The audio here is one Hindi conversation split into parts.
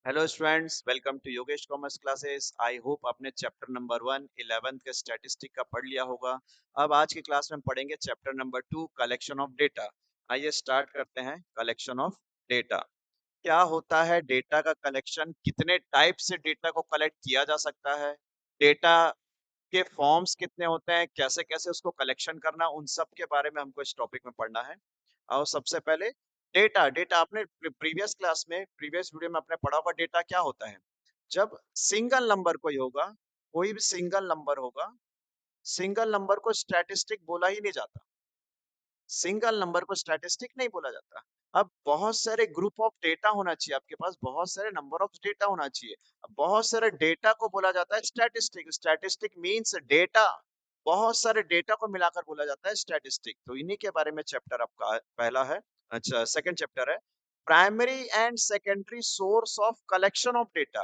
Hello students, welcome to Yogesh commerce classes. I hope आपने चैप्टर नंबर 1 11th के स्टैटिस्टिक का पढ़ लिया होगा। अब आज की क्लास में पढ़ेंगे chapter number 2 collection of data. आइए स्टार्ट करते हैं। कलेक्शन ऑफ डेटा क्या होता है? डेटा का कलेक्शन, कितने टाइप से डेटा को कलेक्ट किया जा सकता है, डेटा के फॉर्म्स कितने होते हैं, कैसे कैसे उसको कलेक्शन करना, उन सब के बारे में हमको इस टॉपिक में पढ़ना है। और सबसे पहले डेटा डेटा आपने प्रीवियस क्लास में, प्रीवियस वीडियो में आपने पढ़ा होगा। डेटा क्या होता है? जब सिंगल नंबर कोई होगा, कोई भी सिंगल नंबर होगा, सिंगल नंबर को स्टैटिस्टिक बोला ही नहीं जाता। सिंगल नंबर को स्टैटिस्टिक नहीं बोला जाता। अब बहुत सारे ग्रुप ऑफ डेटा होना चाहिए आपके पास, बहुत सारे नंबर ऑफ डेटा होना चाहिए। अब बहुत सारे डेटा को बोला जाता है स्टैटिस्टिक। स्टैटिस्टिक मींस डेटा, बहुत सारे डेटा को मिलाकर बोला जाता है स्टैटिस्टिक। तो इन्हीं के बारे में चैप्टर आपका पहला है। अच्छा, सेकंड चैप्टर है primary and secondary source of collection of data.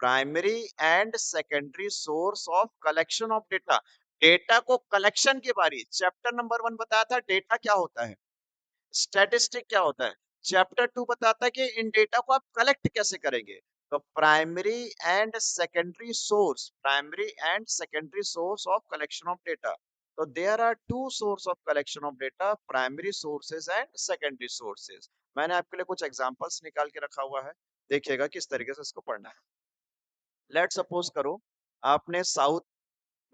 Primary and secondary source of collection of data. Data को कलेक्शन के बारे चैप्टर नंबर 1 बताया था डेटा क्या होता है, स्टैटिस्टिक क्या होता है। चैप्टर 2 बताता है कि इन डेटा को आप कलेक्ट कैसे करेंगे। तो primary and secondary source, primary and secondary source of collection of data. तो there are two source of collection of data, primary sources and secondary sources. मैंने आपके लिए कुछ एग्जांपल्स निकाल के रखा हुआ है, देखिएगा किस तरीके से इसको पढ़ना है। लेट सपोज करो आपने साउथ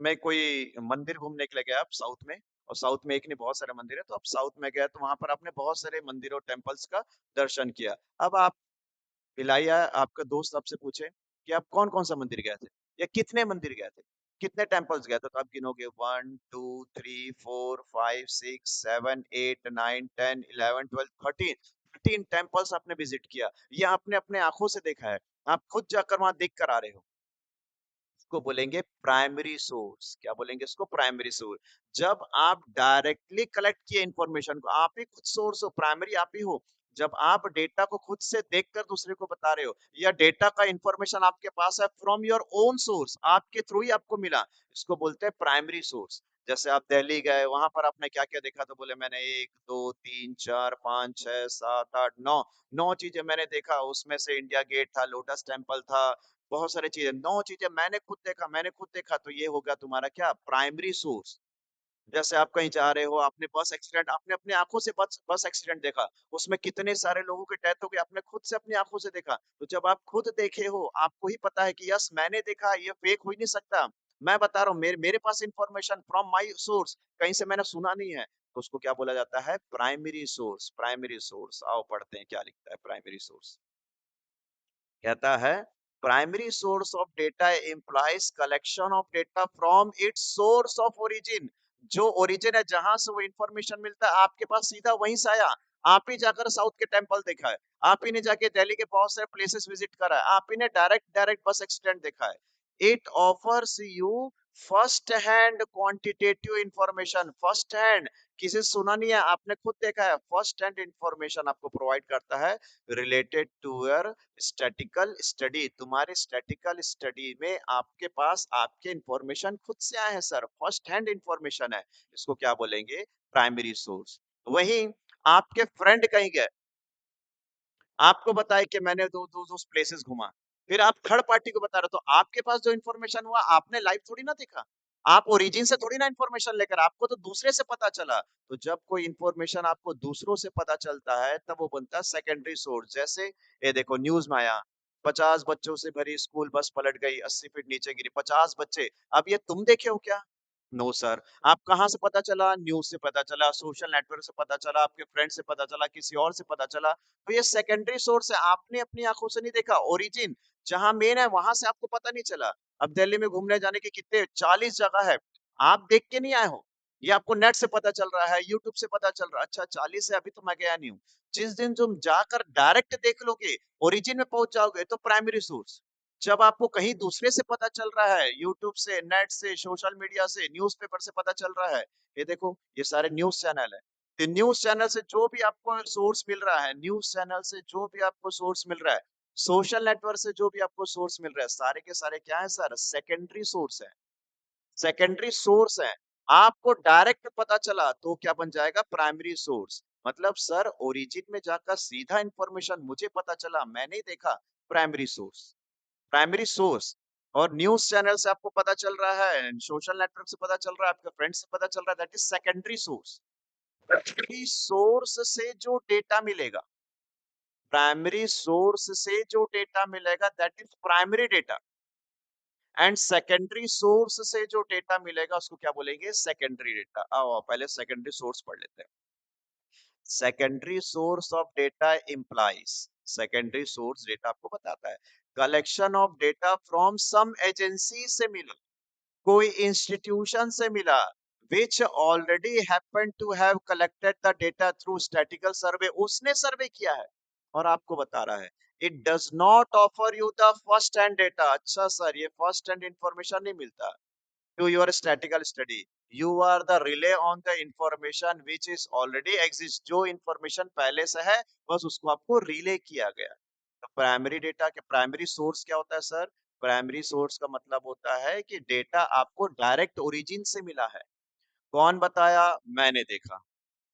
में कोई मंदिर घूमने के लिए गए, आप साउथ में, और साउथ में एक नहीं बहुत सारे मंदिर है, तो आप साउथ में गए तो वहां पर आपने बहुत सारे मंदिरों, टेम्पल्स का दर्शन किया। अब आप इलाया, आपका दोस्त आपसे पूछे कि आप कौन कौन सा मंदिर गए थे या कितने मंदिर गए थे, कितने टेम्पल्स गए थे, तो आप गिनोगे 1 2 3 4 5 6 7 8 9 10 11 12 13 टेम्पल्स आपने विजिट किया। ये आपने अपने आंखों से देखा है, आप खुद जाकर वहां देख कर आ रहे हो। इसको बोलेंगे प्राइमरी सोर्स। क्या बोलेंगे इसको? Primary source. जब आप डायरेक्टली कलेक्ट किए इंफॉर्मेशन को, आप ही खुद सोर्स हो, प्राइमरी आप ही हो। जब आप डेटा को खुद से देखकर दूसरे को बता रहे हो, या डेटा का इंफॉर्मेशन आपके पास है फ्रॉम योर ओन सोर्स, आपके थ्रू ही आपको मिला, इसको बोलते हैं प्राइमरी सोर्स। जैसे आप दिल्ली गए, वहां पर आपने क्या क्या देखा, तो बोले मैंने 1 2 3 4 5 6 7 8 9 9 चीजें मैंने देखा। उसमें से इंडिया गेट था, लोटस टेम्पल था, बहुत सारी चीजें, 9 चीजें मैंने खुद देखा, मैंने खुद देखा। तो ये होगा तुम्हारा क्या? Primary source. जैसे आप कहीं जा रहे हो, आपने बस एक्सीडेंट, आपने अपनी आंखों से बस बस एक्सीडेंट देखा, उसमें कितने सारे लोगों की डेथ हो गई, आपने खुद से अपनी आंखों से देखा। तो जब आप खुद देखे हो, आपको ही पता है कि यस मैंने देखा, ये फेक हो ही नहीं सकता। मैं बता रहा हूँ, मेरे मेरे पास इंफॉर्मेशन फ्रॉम माई सोर्स, कहीं से मैंने सुना नहीं है। तो उसको क्या बोला जाता है? Primary source. प्राइमरी सोर्स, आओ पढ़ते हैं क्या लिखता है प्राइमरी सोर्स। कहता है primary source of data implies collection of data from its source of origin. जो ओरिजिन है, जहां से वो इंफॉर्मेशन मिलता है, आपके पास सीधा वहीं से आया। आप ही जाकर साउथ के टेम्पल देखा है, आप ही ने जाके दिल्ली के बहुत सारे प्लेसेस विजिट करा है, आप ही ने डायरेक्ट डायरेक्ट बस एक्सीडेंट देखा है। It offers you first hand quantitative information. First hand, किसी से सुना नहीं है, आपने खुद देखा है। फर्स्ट हैंड इंफॉर्मेशन आपको प्रोवाइड करता है related to your statical study. तुम्हारे स्टैटिकल स्टडी में आपके पास आपके इंफॉर्मेशन खुद से आए हैं सर, फर्स्ट हैंड इंफॉर्मेशन है। इसको क्या बोलेंगे? Primary source. वहीं आपके फ्रेंड कहीं गए, आपको बताया कि मैंने दो दो दो प्लेसेस घुमा, फिर आप थर्ड पार्टी को बता रहे हो, तो आपके पास जो इन्फॉर्मेशन हुआ, आपने लाइव थोड़ी ना देखा, आप ओरिजिन से थोड़ी ना इन्फॉर्मेशन लेकर, आपको तो दूसरे से पता चला। तो जब कोई इन्फॉर्मेशन आपको दूसरों से पता चलता है, तब वो बनता है सेकेंडरी सोर्स। जैसे ये देखो, न्यूज में आया 50 बच्चों से भरी स्कूल बस पलट गई, 80 फीट नीचे गिरी, 50 बच्चे। अब ये तुम देखे हो क्या? No sir. आप कहाँ से पता चला? न्यूज से पता चला, सोशल नेटवर्क से पता चला, आपके फ्रेंड से पता चला, किसी और से पता चला। तो ये सेकेंडरी सोर्स है, आपने अपनी आंखों से नहीं देखा। ओरिजिन जहां मेन है, वहां से आपको पता नहीं चला। अब दिल्ली में घूमने जाने के कितने 40 जगह है, आप देख के नहीं आए हो, ये आपको नेट से पता चल रहा है, यूट्यूब से पता चल रहा है। अच्छा 40 है, अभी तो मैं गया नहीं हूँ। जिस दिन तुम जाकर डायरेक्ट देख लोगे, ओरिजिन में पहुंच जाओगे, तो प्राइमरी सोर्स। जब आपको कहीं दूसरे से पता चल रहा है, यूट्यूब से, नेट से, सोशल मीडिया से, न्यूज़पेपर से पता चल रहा है, ये देखो ये सारे न्यूज़ चैनल है। तो न्यूज़ चैनल से जो भी आपको सोर्स मिल रहा है, न्यूज़ चैनल से जो भी आपको सोर्स मिल रहा है, सोशल नेटवर्क से जो भी आपको सोर्स मिल रहा है, सारे के सारे क्या है सर? सेकेंडरी सोर्स है। सेकेंडरी सोर्स है। आपको डायरेक्ट पता चला तो क्या बन जाएगा? Primary source. मतलब सर, ओरिजिन में जाकर सीधा इंफॉर्मेशन मुझे पता चला, मैं नहीं देखा, प्राइमरी सोर्स, प्राइमरी सोर्स। और न्यूज़ चैनल से आपको पता चल रहा है, सोशल नेटवर्क से पता चल रहा है, आपके फ्रेंड से पता चल रहा है, that is secondary source. Primary source से जो डेटा मिलेगा, प्राइमरी सोर्स से जो डेटा मिलेगा that is primary data. And secondary source से जो डेटा मिलेगा उसको क्या बोलेंगे? Secondary data. आओ पहले सेकेंडरी सोर्स पढ़ लेते हैं। Secondary source of data implies, secondary source data आपको बताता है collection of data from some agency से मिला, कोई इंस्टीट्यूशन से मिला, which already happened to have collected the data through statistical survey, उसने सर्वे किया है और आपको बता रहा है। It does not offer you the first hand data। अच्छा सर, ये first hand information नहीं मिलता to your statistical study। You are the relay on the information which is already exist। जो information पहले से है बस उसको आपको रिले किया गया। तो प्राइमरी डेटा के प्राइमरी सोर्स क्या होता है सर? प्राइमरी सोर्स का मतलब होता है कि डेटा आपको डायरेक्ट ओरिजिन से मिला है। कौन बताया? मैंने देखा।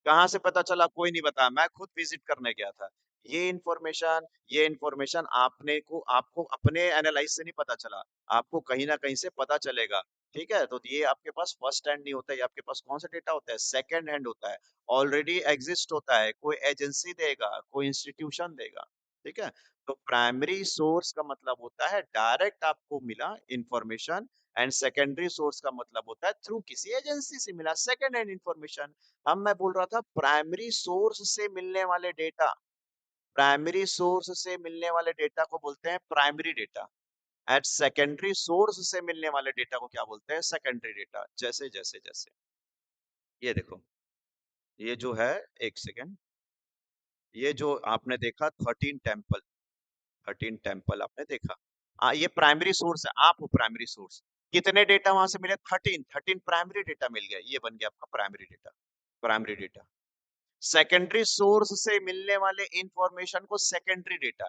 कहाँ से पता चला? कोई नहीं बताया, मैं खुद विजिट करने गया था। ये इन्फॉर्मेशन आपने को आपको अपने एनालाइज से नहीं पता चला, आपको कहीं न कहीं से पता चलेगा, ठीक है? तो ये आपके पास फर्स्ट हैंड नहीं होता, ये आपके पास कौन सा डेटा होता है? सेकंड हैंड होता है, ऑलरेडी एग्जिस्ट होता है, कोई एजेंसी देगा, कोई इंस्टीट्यूशन देगा, ठीक है? तो प्राइमरी सोर्स का मतलब होता है डायरेक्ट आपको मिला इन्फॉर्मेशन, एंड सेकेंडरी सोर्स का मतलब होता है थ्रू किसी एजेंसी से मिला, सेकंड हैंड इन्फॉर्मेशन। अब मैं बोल रहा था प्राइमरी सोर्स से मिलने वाले डेटा, प्राइमरी सोर्स से मिलने वाले डेटा को बोलते हैं primary data. At secondary source से मिलने वाले डेटा को क्या बोलते हैं? Secondary data. जैसे ये देखो, ये जो है, एक सेकेंड, ये जो आपने देखा 13 टेम्पल, 13 टेम्पल आपने देखा, ये प्राइमरी सोर्स है, आप हो प्राइमरी सोर्स। कितने डेटा वहां से मिले? 13 प्राइमरी डेटा मिल गया, ये बन गया आपका primary data. Primary data secondary source से मिलने वाले इंफॉर्मेशन को सेकेंडरी डेटा,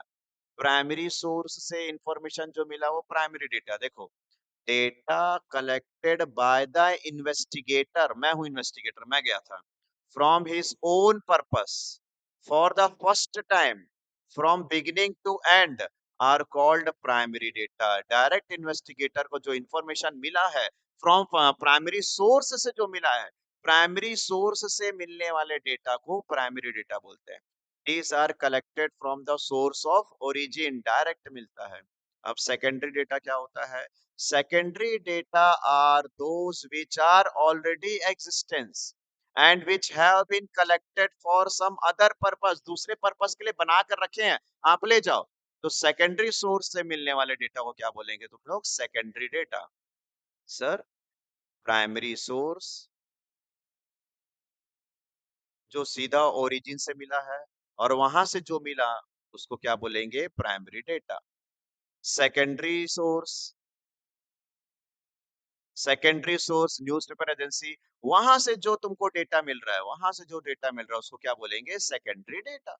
प्राइमरी सोर्स से इंफॉर्मेशन जो मिला वो प्राइमरी डेटा। देखो, data collected by the investigator, मैं हूं इन्वेस्टिगेटर, मैं गया था, from his own purpose for the first time from beginning to end are called primary data. Direct investigator को जो इंफॉर्मेशन मिला है फ्रॉम प्राइमरी सोर्स से जो मिला है, प्राइमरी सोर्स से मिलने वाले डेटा को प्राइमरी डेटा बोलते हैं। These are collected from the source of origin, direct मिलता है। अब सेकेंडरी डेटा क्या होता है? Secondary data are those which are already existence and which have been collected for some other purpose, दूसरे पर्पस के लिए बना कर रखे हैं, आप ले जाओ। तो सेकेंडरी सोर्स से मिलने वाले डेटा को क्या बोलेंगे तुम लोग? Secondary data. Sir, primary source जो सीधा ओरिजिन से मिला है और वहां से जो मिला उसको क्या बोलेंगे? Primary data. Secondary source, secondary source newspaper agency, वहां से जो तुमको डेटा मिल रहा है, वहां से जो डेटा मिल रहा है उसको क्या बोलेंगे? Secondary data.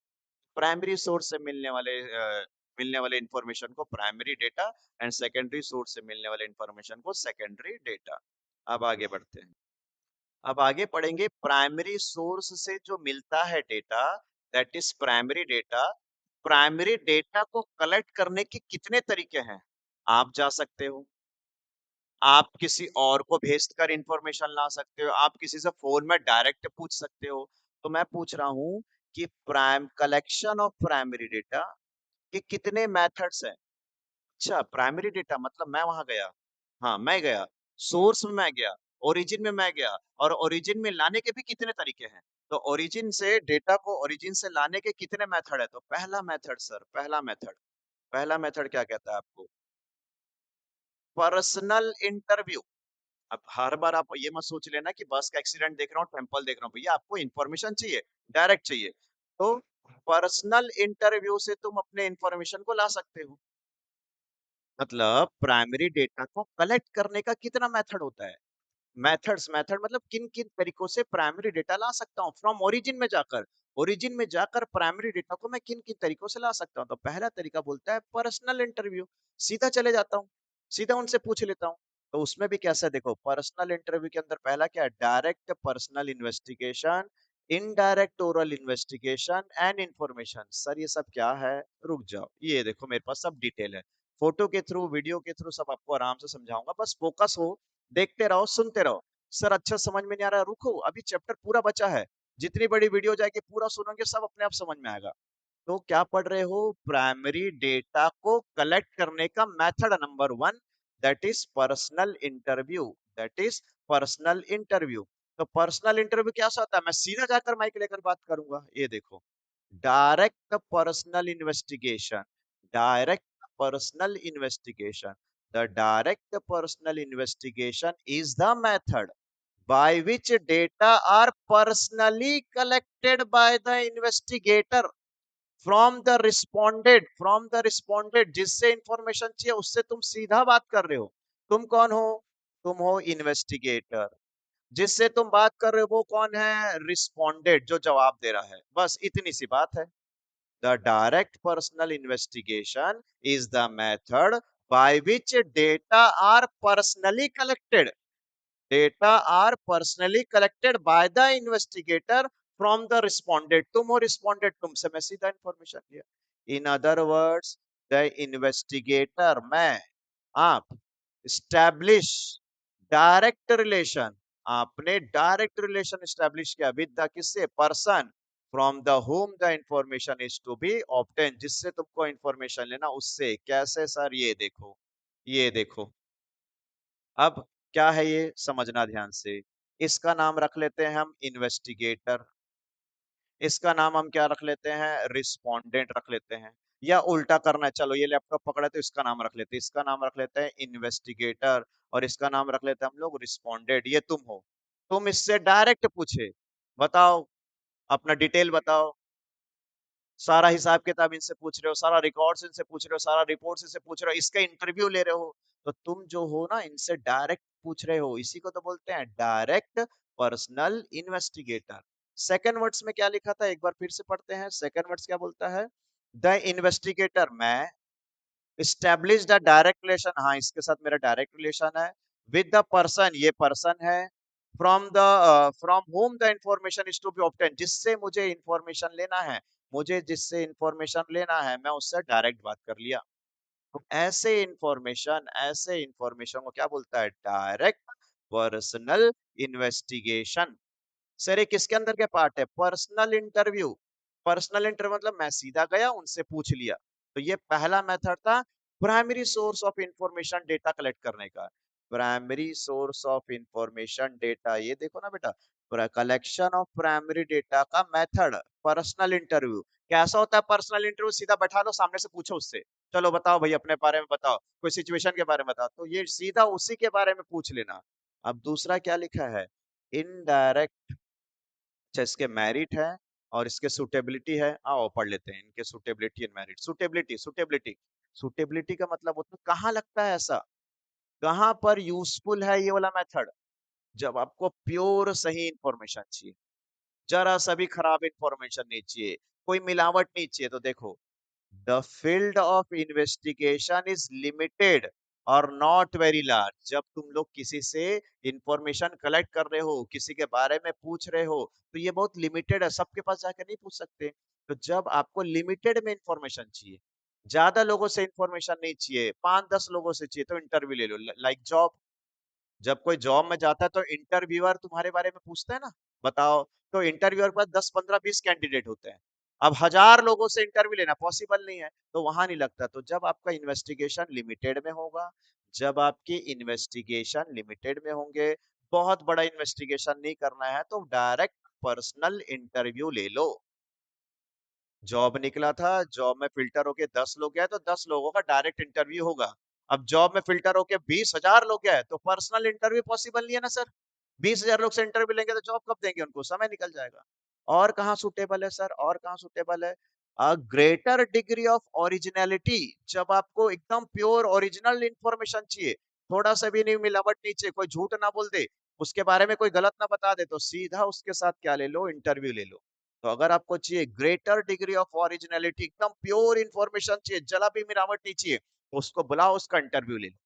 प्राइमरी सोर्स से मिलने वाले इंफॉर्मेशन को primary data, and secondary source से मिलने वाले इंफॉर्मेशन को सेकेंडरी डेटा। अब आगे बढ़ते हैं। अब आगे पढ़ेंगे प्राइमरी सोर्स से जो मिलता है data, that is primary data. Primary data को कलेक्ट करने के कितने तरीके हैं? आप जा सकते हो, आप किसी और को भेज कर इंफॉर्मेशन ला सकते हो, आप किसी से फ़ोन में डायरेक्ट पूछ सकते हो। तो मैं पूछ रहा हूँ कि prime collection of primary data के कितने मेथड्स हैं? अच्छा, प्राइमरी डेटा मतलब मैं वहाँ गया, हाँ, मैं गया, सोर्स में मैं गया, ओरिजिन में मैं गया, और ओरिजिन में लाने के भी कितने तरीके हैं? तो ओरिजिन से डेटा को ओरिजिन से लाने के कितने मेथड है? तो पहला मेथड सर, पहला मेथड क्या कहता है आपको? Personal interview. अब हर बार आप ये मत सोच लेना कि बस का एक्सीडेंट देख रहा हूँ, टेम्पल देख रहा हूँ। भैया आपको इन्फॉर्मेशन चाहिए, डायरेक्ट चाहिए। तो पर्सनल इंटरव्यू से तुम अपने इन्फॉर्मेशन को ला सकते हो। मतलब प्राइमरी डेटा को कलेक्ट करने का कितना मेथड होता है? मेथड मतलब किन-किन तरीकों से प्राइमरी डेटा ला सकता हूँ फ्रॉम ओरिजिन में जाकर प्राइमरी डेटा को मैं किन-किन तरीकों से ला सकता हूँ। तो पहला तरीका बोलता है पर्सनल इंटरव्यू, सीधा चले जाता हूँ, सीधा उनसे पूछ लेता हूँ। तो उसमें भी कैसा है देखो, पर्सनल इंटरव्यू के अंदर पहला क्या है? Direct personal investigation indirect oral investigation and information. Sir ये सब क्या है? रुक जाओ, ये देखो मेरे पास सब डिटेल है, फोटो के थ्रू, वीडियो के थ्रू सब आपको आराम से समझाऊंगा, बस फोकस हो, देखते रहो, सुनते रहो। सर अच्छा समझ में नहीं आ रहा, रुको, अभी चैप्टर पूरा बचा है, जितनी बड़ी वीडियो जाएगी पूरा सुनोगे सब अपने आप समझ में आएगा। तो क्या पढ़ रहे हो? प्राइमरी डेटा को कलेक्ट करने का method number one, that is personal interview. That is personal interview. तो पर्सनल इंटरव्यू क्या होता है? मैं सीधा जाकर माइक लेकर बात करूंगा, ये देखो, direct personal investigation, direct personal investigation. The direct personal investigation is the method by which data are personally collected by the investigator from the responded, जिससे इंफॉर्मेशन चाहिए उससे तुम सीधा बात कर रहे हो। तुम कौन हो? तुम हो इन्वेस्टिगेटर। जिससे तुम बात कर रहे हो वो कौन है? रिस्पोंडेड, जो जवाब दे रहा है, बस इतनी सी बात है। The direct personal investigation is the method by which data are personally collected, data are personally collected by the investigator from the respondent. तुम हो रिस्पोंडेड, तुमसे मैं सीधा इंफॉर्मेशन लिया। In other words, the investigator, मैं, आप, स्टैब्लिश डायरेक्ट रिलेशन, आपने डायरेक्ट रिलेशन स्टैब्लिश किया विद द, किससे? Person from the whom the information is to be obtain, जिससे तुमको इंफॉर्मेशन लेना, उससे। कैसे सर? ये देखो, ये देखो, अब क्या है ये समझना ध्यान से। इसका नाम रख लेते हैं हम इन्वेस्टिगेटर, इसका नाम हम क्या रख लेते हैं? रिस्पोंडेंट रख लेते हैं। या उल्टा करना है, चलो ये लैपटॉप पकड़े तो इसका नाम रख लेते हैं, इसका नाम रख लेते हैं इन्वेस्टिगेटर, और इसका नाम रख लेते हैं हम लोग रिस्पोंडेंट। ये तुम हो, तुम इससे डायरेक्ट पूछे, बताओ अपना डिटेल बताओ, सारा हिसाब किताब इनसे पूछ रहे हो, सारा रिकॉर्ड्स इनसे पूछ रहे हो, सारा रिपोर्ट्स इनसे पूछ रहे हो, इसका इंटरव्यू ले रहे हो। तो तुम जो हो ना, इनसे डायरेक्ट पूछ रहे हो, इसी को तो बोलते हैं direct personal investigator. Second words में क्या लिखा था, एक बार फिर से पढ़ते हैं। सेकंड वर्ड्स क्या बोलता है? द इन्वेस्टिगेटर, मैं, एस्टेब्लिश द डायरेक्ट रिलेशन, हाँ इसके साथ मेरा डायरेक्ट रिलेशन है, विद द पर्सन, ये पर्सन है, from whom the information is to be obtain, जिससे मुझे इंफॉर्मेशन लेना है, मुझे जिससे इंफॉर्मेशन लेना है मैं उससे डायरेक्ट बात कर लिया। तो ऐसे इंफॉर्मेशन को क्या बोलता है? Direct personal investigation. सर ये किसके अंदर के पार्ट है? Personal interview. पर्सनल इंटरव्यू मतलब मैं सीधा गया उनसे पूछ लिया। तो ये पहला मेथड था primary source of information data collect करने का। Primary source of information data, ये देखो ना बेटा, कलेक्शन ऑफ प्राइमरी डेटा का मेथड पर्सनल इंटरव्यू। कैसा होता है पर्सनल इंटरव्यू? सीधा बैठा लो, सामने से पूछो उससे, चलो बताओ भाई अपने बारे में बताओ, कोई सिचुएशन के बारे में बताओ, तो ये सीधा उसी के बारे में पूछ लेना। अब दूसरा क्या लिखा है? इनडायरेक्ट, अच्छा इसके मेरिट है और इसके सुटेबिलिटी है, आओ पढ़ लेते हैं इनके suitability and merit. Suitability, suitability, suitability का मतलब होता है कहाँ लगता है ऐसा, कहाँ पर यूजफुल है ये वाला मेथड? जब आपको प्योर सही इंफॉर्मेशन चाहिए, जरा सा भी खराब इंफॉर्मेशन नहीं चाहिए, कोई मिलावट नहीं चाहिए, तो देखो, the field of investigation is limited और नॉट वेरी लार्ज। जब तुम लोग किसी से इंफॉर्मेशन कलेक्ट कर रहे हो, किसी के बारे में पूछ रहे हो, तो ये बहुत लिमिटेड है, सबके पास जाकर नहीं पूछ सकते। तो जब आपको लिमिटेड में इंफॉर्मेशन चाहिए, ज्यादा लोगों से इंफॉर्मेशन नहीं चाहिए, 5-10 लोगों से चाहिए, तो इंटरव्यू ले लो। लाइक जॉब, जब कोई जॉब में जाता है तो इंटरव्यूअर तुम्हारे बारे में पूछता है ना, बताओ, तो इंटरव्यूअर के पास 10-15-20 कैंडिडेट होते हैं। अब 1000 लोगों से इंटरव्यू लेना पॉसिबल नहीं है, तो वहां नहीं लगता। तो जब आपका इन्वेस्टिगेशन लिमिटेड में होगा, जब आपकी इन्वेस्टिगेशन लिमिटेड में होंगे, बहुत बड़ा इन्वेस्टिगेशन नहीं करना है, तो डायरेक्ट पर्सनल इंटरव्यू ले लो। जॉब निकला था, जॉब में फिल्टर होके 10 लोग गए, तो 10 लोगों का डायरेक्ट इंटरव्यू होगा। अब जॉब में फिल्टर होके 20,000 लोग गए, तो पर्सनल इंटरव्यू पॉसिबल नहीं है ना सर। 20,000 लोग से इंटरव्यू लेंगे तो जॉब कब देंगे उनको, समय निकल जाएगा। और कहाँ सुटेबल है सर, और कहाँ सुटेबल है? A greater degree of originality, जब आपको एकदम प्योर ओरिजिनल इंफॉर्मेशन चाहिए, थोड़ा सा भी नहीं मिलावट नहीं चाहिए, कोई झूठ ना बोल दे, उसके बारे में कोई गलत ना बता दे, तो सीधा उसके साथ क्या ले लो? इंटरव्यू ले लो। तो अगर आपको चाहिए ग्रेटर डिग्री ऑफ ओरिजिनलिटी, एकदम प्योर इंफॉर्मेशन चाहिए, जला भी मिलावट नहीं चाहिए, तो उसको बुलाओ, उसका इंटरव्यू ले लो,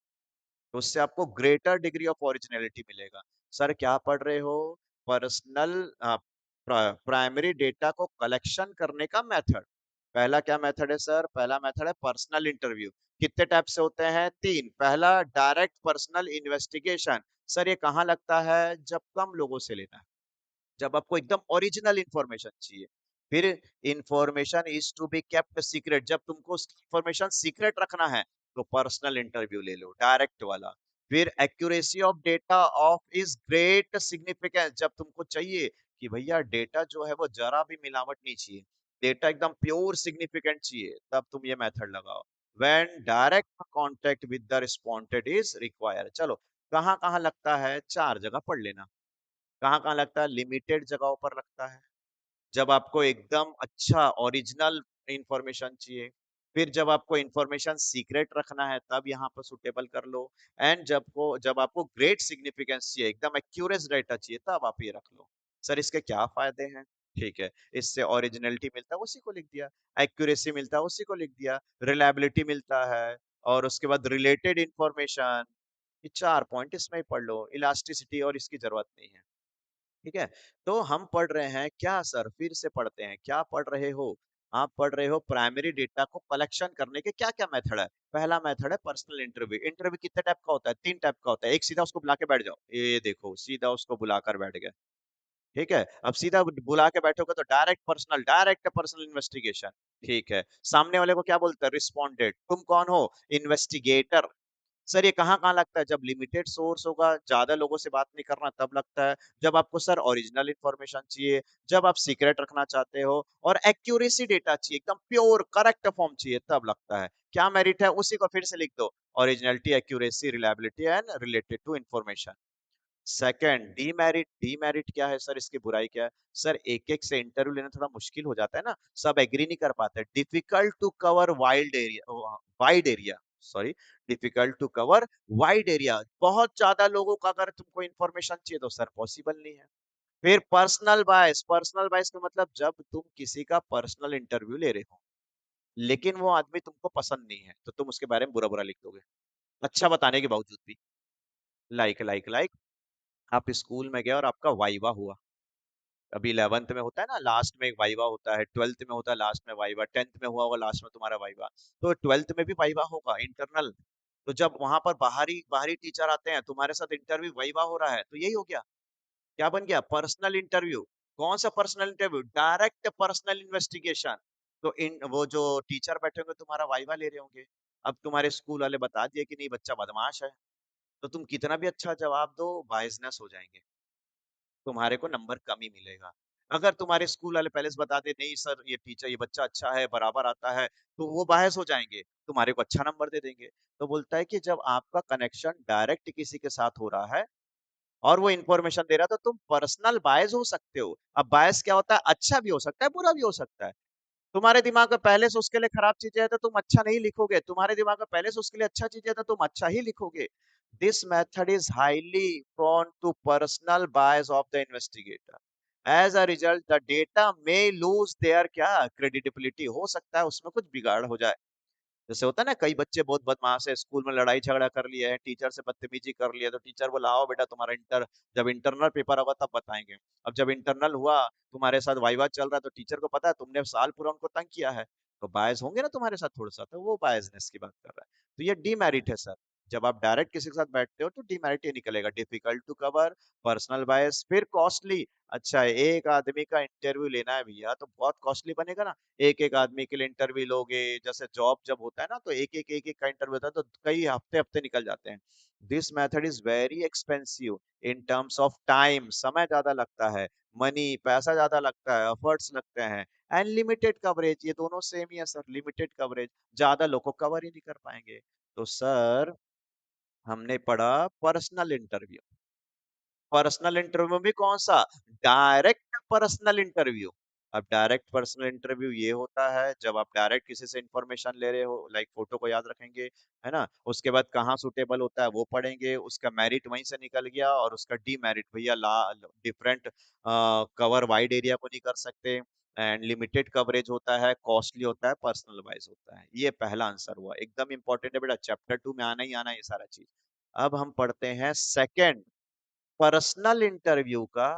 तो उससे आपको ग्रेटर डिग्री ऑफ ओरिजिनलिटी मिलेगा। सर क्या पढ़ रहे हो? पर्सनल प्राइमरी डेटा को कलेक्शन करने का मेथड। पहला क्या मेथड है सर? पहला मेथड है पर्सनल इंटरव्यू। कितने टाइप से होते हैं? 3। पहला डायरेक्ट पर्सनल इन्वेस्टिगेशन। सर ये कहाँ लगता है? जब कम लोगों से लेना है, जब आपको एकदम ओरिजिनल इंफॉर्मेशन चाहिए। फिर information is to be kept secret, जब तुमको इंफॉर्मेशन सीक्रेट रखना है तो पर्सनल इंटरव्यू ले लो, डायरेक्ट वाला। फिर accuracy of data of is great significance, जब तुमको चाहिए कि भैया डेटा जो है वो जरा भी मिलावट नहीं चाहिए, डेटा एकदम प्योर सिग्निफिकेंट चाहिए, तब तुम ये मेथड लगाओ। When direct contact with the respondent is required. चलो कहाँ कहाँ लगता है, 4 जगह पढ़ लेना। कहाँ-कहाँ लगता है? लिमिटेड जगहों पर लगता है, जब आपको एकदम अच्छा ओरिजिनल इंफॉर्मेशन चाहिए। फिर जब आपको इंफॉर्मेशन सीक्रेट रखना है तब यहाँ पर सुटेबल कर लो। एंड जब आपको ग्रेट सिग्निफिकेंस चाहिए, एकदम एक्यूरेट डाटा चाहिए, तब आप ये रख लो। सर इसके क्या फायदे हैं? ठीक है, इससे ओरिजिनलिटी मिलता है, उसी को लिख दिया। एक्यूरेसी मिलता है, उसी को लिख दिया। रिलायबिलिटी मिलता है, और उसके बाद रिलेटेड इंफॉर्मेशन। ये 4 पॉइंट इसमें ही पढ़ लो। इलास्टिसिटी और इसकी जरूरत नहीं है। ठीक है? तो हम पढ़ रहे हैं क्या सर? फिर से पढ़ते हैं। क्या पढ़ रहे हो? आप पढ़ रहे हो प्राइमरी डेटा को कलेक्शन करने के क्या-क्या मेथड है। पहला मेथड है पर्सनल इंटरव्यू। इंटरव्यू कितने टाइप का होता है? 3 टाइप का होता है। एक सीधा उसको बुला के बैठ जाओ। ये देखो, सीधा उसको बुलाकर बैठ गए। ठीक है? अब सीधा बुला के बैठोगे तो डायरेक्ट पर्सनल इन्वेस्टिगेशन। ठीक है? सामने वाले को क्या बोलते हैं? रिस्पोंडेंट। तुम कौन हो? इन्वेस्टिगेटर। सर ये कहाँ-कहाँ लगता है? जब लिमिटेड सोर्स होगा, ज़्यादा लोगों से बात नहीं करना, तब लगता है। जब आपको सर ओरिजिनल इन्फॉर्मेशन चाहिए, जब आप सीक्रेट रखना चाहते हो और एक्यूरेसी डेटा चाहिए, एकदम प्योर करेक्ट फॉर्म चाहिए, तब लगता है। क्या मेरिट है? उसी को फिर से लिख दो। Originality, accuracy, reliability and related to information. Second, demerit क्या है सर? इसकी बुराई क्या है? सर एक-एक से इंटरव्यू लेना थोड़ा मुश्किल हो जाता है ना, सब एग्री नहीं कर पाते। Difficult to cover wide area, sorry, difficult to cover wide area. बहुत ज्यादा लोगों का अगर तुमको इन्फॉर्मेशन चाहिए तो सर पॉसिबल नहीं है। फिर पर्सनल बायस का मतलब जब तुम किसी का पर्सनल इंटरव्यू ले रहे हो, लेकिन वो आदमी तुमको पसंद नहीं है, तो तुम उसके बारे में बुरा-बुरा लिख दोगे, अच्छा बताने के बावजूद भी। लाइक आप स्कूल में गए और आपका वाइवा हुआ। अभी 11th में होता है ना, लास्ट में एक वाइवा होता है, 12th में होता है लास्ट में वाइवा, 10th में हुआ होगा लास्ट में तुम्हारा वाइवा। तो 12th में भी वाइवा होगा इंटरनल। तो जब वहां पर बाहरी बाहरी टीचर आते हैं, तुम्हारे साथ इंटरव्यू वाइवा हो रहा है, तो यही हो गया। क्या बन गया? Personal interview. कौन सा personal interview? Direct personal investigation. तो इन वो जो टीचर बैठे होंगे तुम्हारा वाइवा ले रहे होंगे। अब तुम्हारे स्कूल वाले बता दिए कि नहीं बच्चा बदमाश है, तो तुम कितना भी अच्छा जवाब दो, बायसनेस हो जाएंगे, तुम्हारे को नंबर कम ही मिलेगा। अगर तुम्हारे स्कूल वाले पहले से बता दे नहीं सर ये टीचर ये बच्चा अच्छा है, बराबर आता है, तो वो बायस हो जाएंगे, तुम्हारे को अच्छा नंबर दे देंगे। तो बोलता है कि जब आपका कनेक्शन डायरेक्ट किसी के साथ हो रहा है और वो इन्फॉर्मेशन दे रहा है, तो तुम पर्सनल बायस हो सकते हो। अब बायस क्या होता है? अच्छा भी हो सकता है, बुरा भी हो सकता है। तुम्हारे दिमाग में पहले से उसके लिए खराब चीजें है तो तुम अच्छा नहीं लिखोगे, तुम्हारे दिमाग में पहले से उसके लिए अच्छा चीजें है तो तुम अच्छा ही लिखोगे। This method is highly prone to personal bias of the investigator. As a result, the data may lose their क्या credibility, हो सकता है उसमें कुछ बिगाड़ हो जाए। जैसे होता है ना, कई बच्चे बहुत बदमाश है, स्कूल में लड़ाई झगड़ा कर लिया है, टीचर से बदतमीजी कर लिया, तो टीचर बोला आओ बेटा तुम्हारा जब इंटरनल पेपर होगा तब बताएंगे। अब जब इंटरनल हुआ, तुम्हारे साथ वाइवा चल रहा है, तो टीचर को पता है तुमने साल पूरा उनको तंग किया है, तो बायस होंगे ना तुम्हारे साथ थोड़ा सा, तो वो बायसनेस की बात कर रहा है। तो ये डीमेरिट है सर। जब आप डायरेक्ट किसी के साथ बैठते हो तो डीमेरिट ये निकलेगा, difficult to cover, personal bias, फिर कॉस्टली। अच्छा एक आदमी का इंटरव्यू लेना है भैया तो बहुत कॉस्टली बनेगा ना। एक एक आदमी के लिए इंटरव्यू लोगे, जैसे जॉब जब होता है ना तो एक एक का इंटरव्यू होता है, तो कई हफ्ते हफ्ते निकल जाते हैं। This method is very expensive in terms of time, समय ज्यादा लगता है, मनी पैसा ज्यादा लगता है, एफर्ट्स लगते हैं, एंड लिमिटेड कवरेज, ये दोनों सेम ही है सर, लिमिटेड कवरेज, ज्यादा लोग को कवर ही नहीं कर पाएंगे। तो सर हमने पढ़ा पर्सनल इंटरव्यू। पर्सनल इंटरव्यू भी कौन सा? Direct personal interview. अब डायरेक्ट पर्सनल इंटरव्यू ये होता है जब आप डायरेक्ट किसी से इंफॉर्मेशन ले रहे हो, लाइक फोटो को याद रखेंगे, है ना, उसके बाद कहाँ सुटेबल होता है वो पढ़ेंगे, उसका मेरिट वहीं से निकल गया, और उसका डीमेरिट भैया ला डिफरेंट कवर वाइड एरिया को नहीं कर सकते, एंड लिमिटेड कवरेज होता है, कॉस्टली होता है, पर्सनल वाइज होता है। ये पहला आंसर हुआ, एकदम इंपॉर्टेंट है बेटा, चैप्टर 2 में आना ही आना है ये सारा चीज। अब हम पढ़ते हैं सेकंड, पर्सनल इंटरव्यू का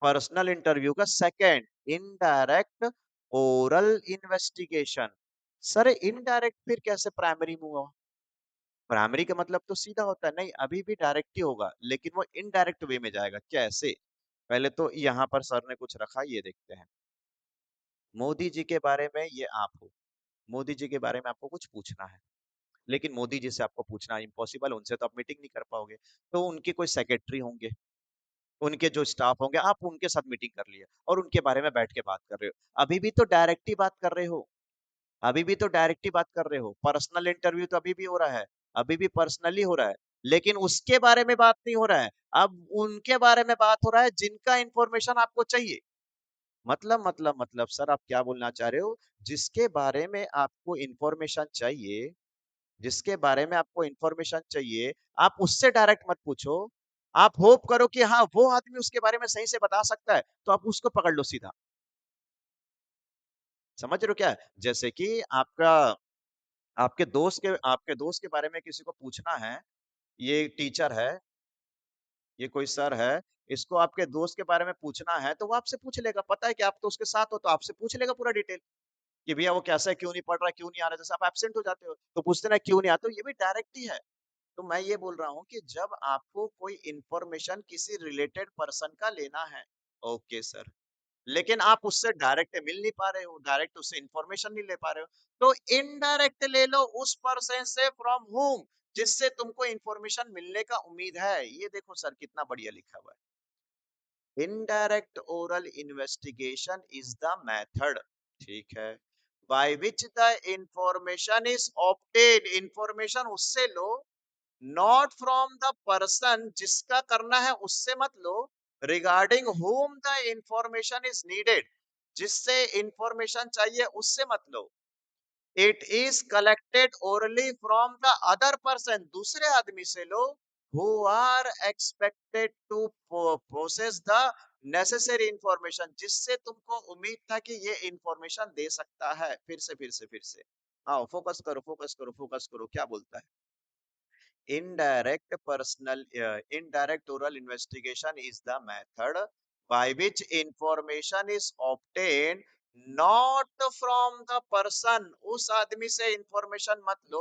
पर्सनल इंटरव्यू का second, indirect oral investigation. Sir indirect फिर कैसे प्राइमरी में हुआ? प्राइमरी का मतलब तो सीधा होता है, नहीं अभी भी डायरेक्ट ही होगा लेकिन वो इनडायरेक्ट वे में जाएगा। कैसे? पहले तो यहाँ पर सर ने कुछ रखा, ये देखते हैं। मोदी जी के बारे में ये आप हो, मोदी जी के बारे में आपको कुछ पूछना है, लेकिन मोदी जी से आपको पूछना इम्पॉसिबल, उनसे तो आप मीटिंग नहीं कर पाओगे। तो उनके कोई सेक्रेटरी होंगे, उनके जो स्टाफ होंगे, आप उनके साथ मीटिंग कर लिए और उनके बारे में बैठ के बात कर रहे हो। अभी भी तो डायरेक्ट ही बात कर रहे हो, अभी भी तो डायरेक्ट ही बात कर रहे हो। पर्सनल इंटरव्यू तो अभी भी हो रहा है, अभी भी पर्सनली हो रहा है, लेकिन उसके बारे में बात नहीं हो रहा है। अब उनके बारे में बात हो रहा है जिनका इंफॉर्मेशन आपको चाहिए। मतलब सर आप क्या बोलना चाह रहे हो? जिसके बारे में आपको इंफॉर्मेशन चाहिए, जिसके बारे में आपको इंफॉर्मेशन चाहिए, आप उससे डायरेक्ट मत पूछो। आप होप करो कि हाँ वो आदमी उसके बारे में सही से बता सकता है, तो आप उसको पकड़ लो सीधा। समझ रहे हो क्या? जैसे कि आपके दोस्त के बारे में किसी को पूछना है, ये टीचर है, ये कोई सर है, इसको आपके दोस्त के बारे में पूछना है, तो वो आपसे पूछ लेगा। पता है कि आप तो उसके साथ हो, तो आपसे पूछ लेगा पूरा डिटेल कि भैया वो कैसा है, क्यों नहीं पढ़ रहा, क्यों नहीं आ रहा। जैसे आप एब्सेंट हो जाते हो तो पूछते ना क्यों नहीं आते हो, ये भी डायरेक्ट ही है। तो मैं ये बोल रहा हूँ कि जब आपको कोई इंफॉर्मेशन किसी रिलेटेड पर्सन का लेना है, ओके सर, लेकिन आप उससे डायरेक्ट मिल नहीं पा रहे हो, डायरेक्ट उससे इंफॉर्मेशन नहीं ले पा रहे हो, तो इनडायरेक्ट ले लो उस पर्सन से, फ्रॉम होम, जिससे तुमको इंफॉर्मेशन मिलने का उम्मीद है। ये देखो सर कितना बढ़िया लिखा हुआ है, indirect oral investigation is the method, ठीक है, by which the information is obtain, information उससे लो, नॉट फ्रॉम द पर्सन, जिसका करना है उससे मत लो, regarding whom the information is needed, जिससे इंफॉर्मेशन चाहिए उससे मत लो, it is collected orally from the other person, दूसरे आदमी से लो, who are expected to process the necessary information, जिससे तुमको उम्मीद था कि ये इंफॉर्मेशन दे सकता है। फिर से आओ, फोकस करो फोकस करो फोकस करो, क्या बोलता है? Indirect oral investigation is the method by which information is obtained not from the person, उस आदमी से information मत लो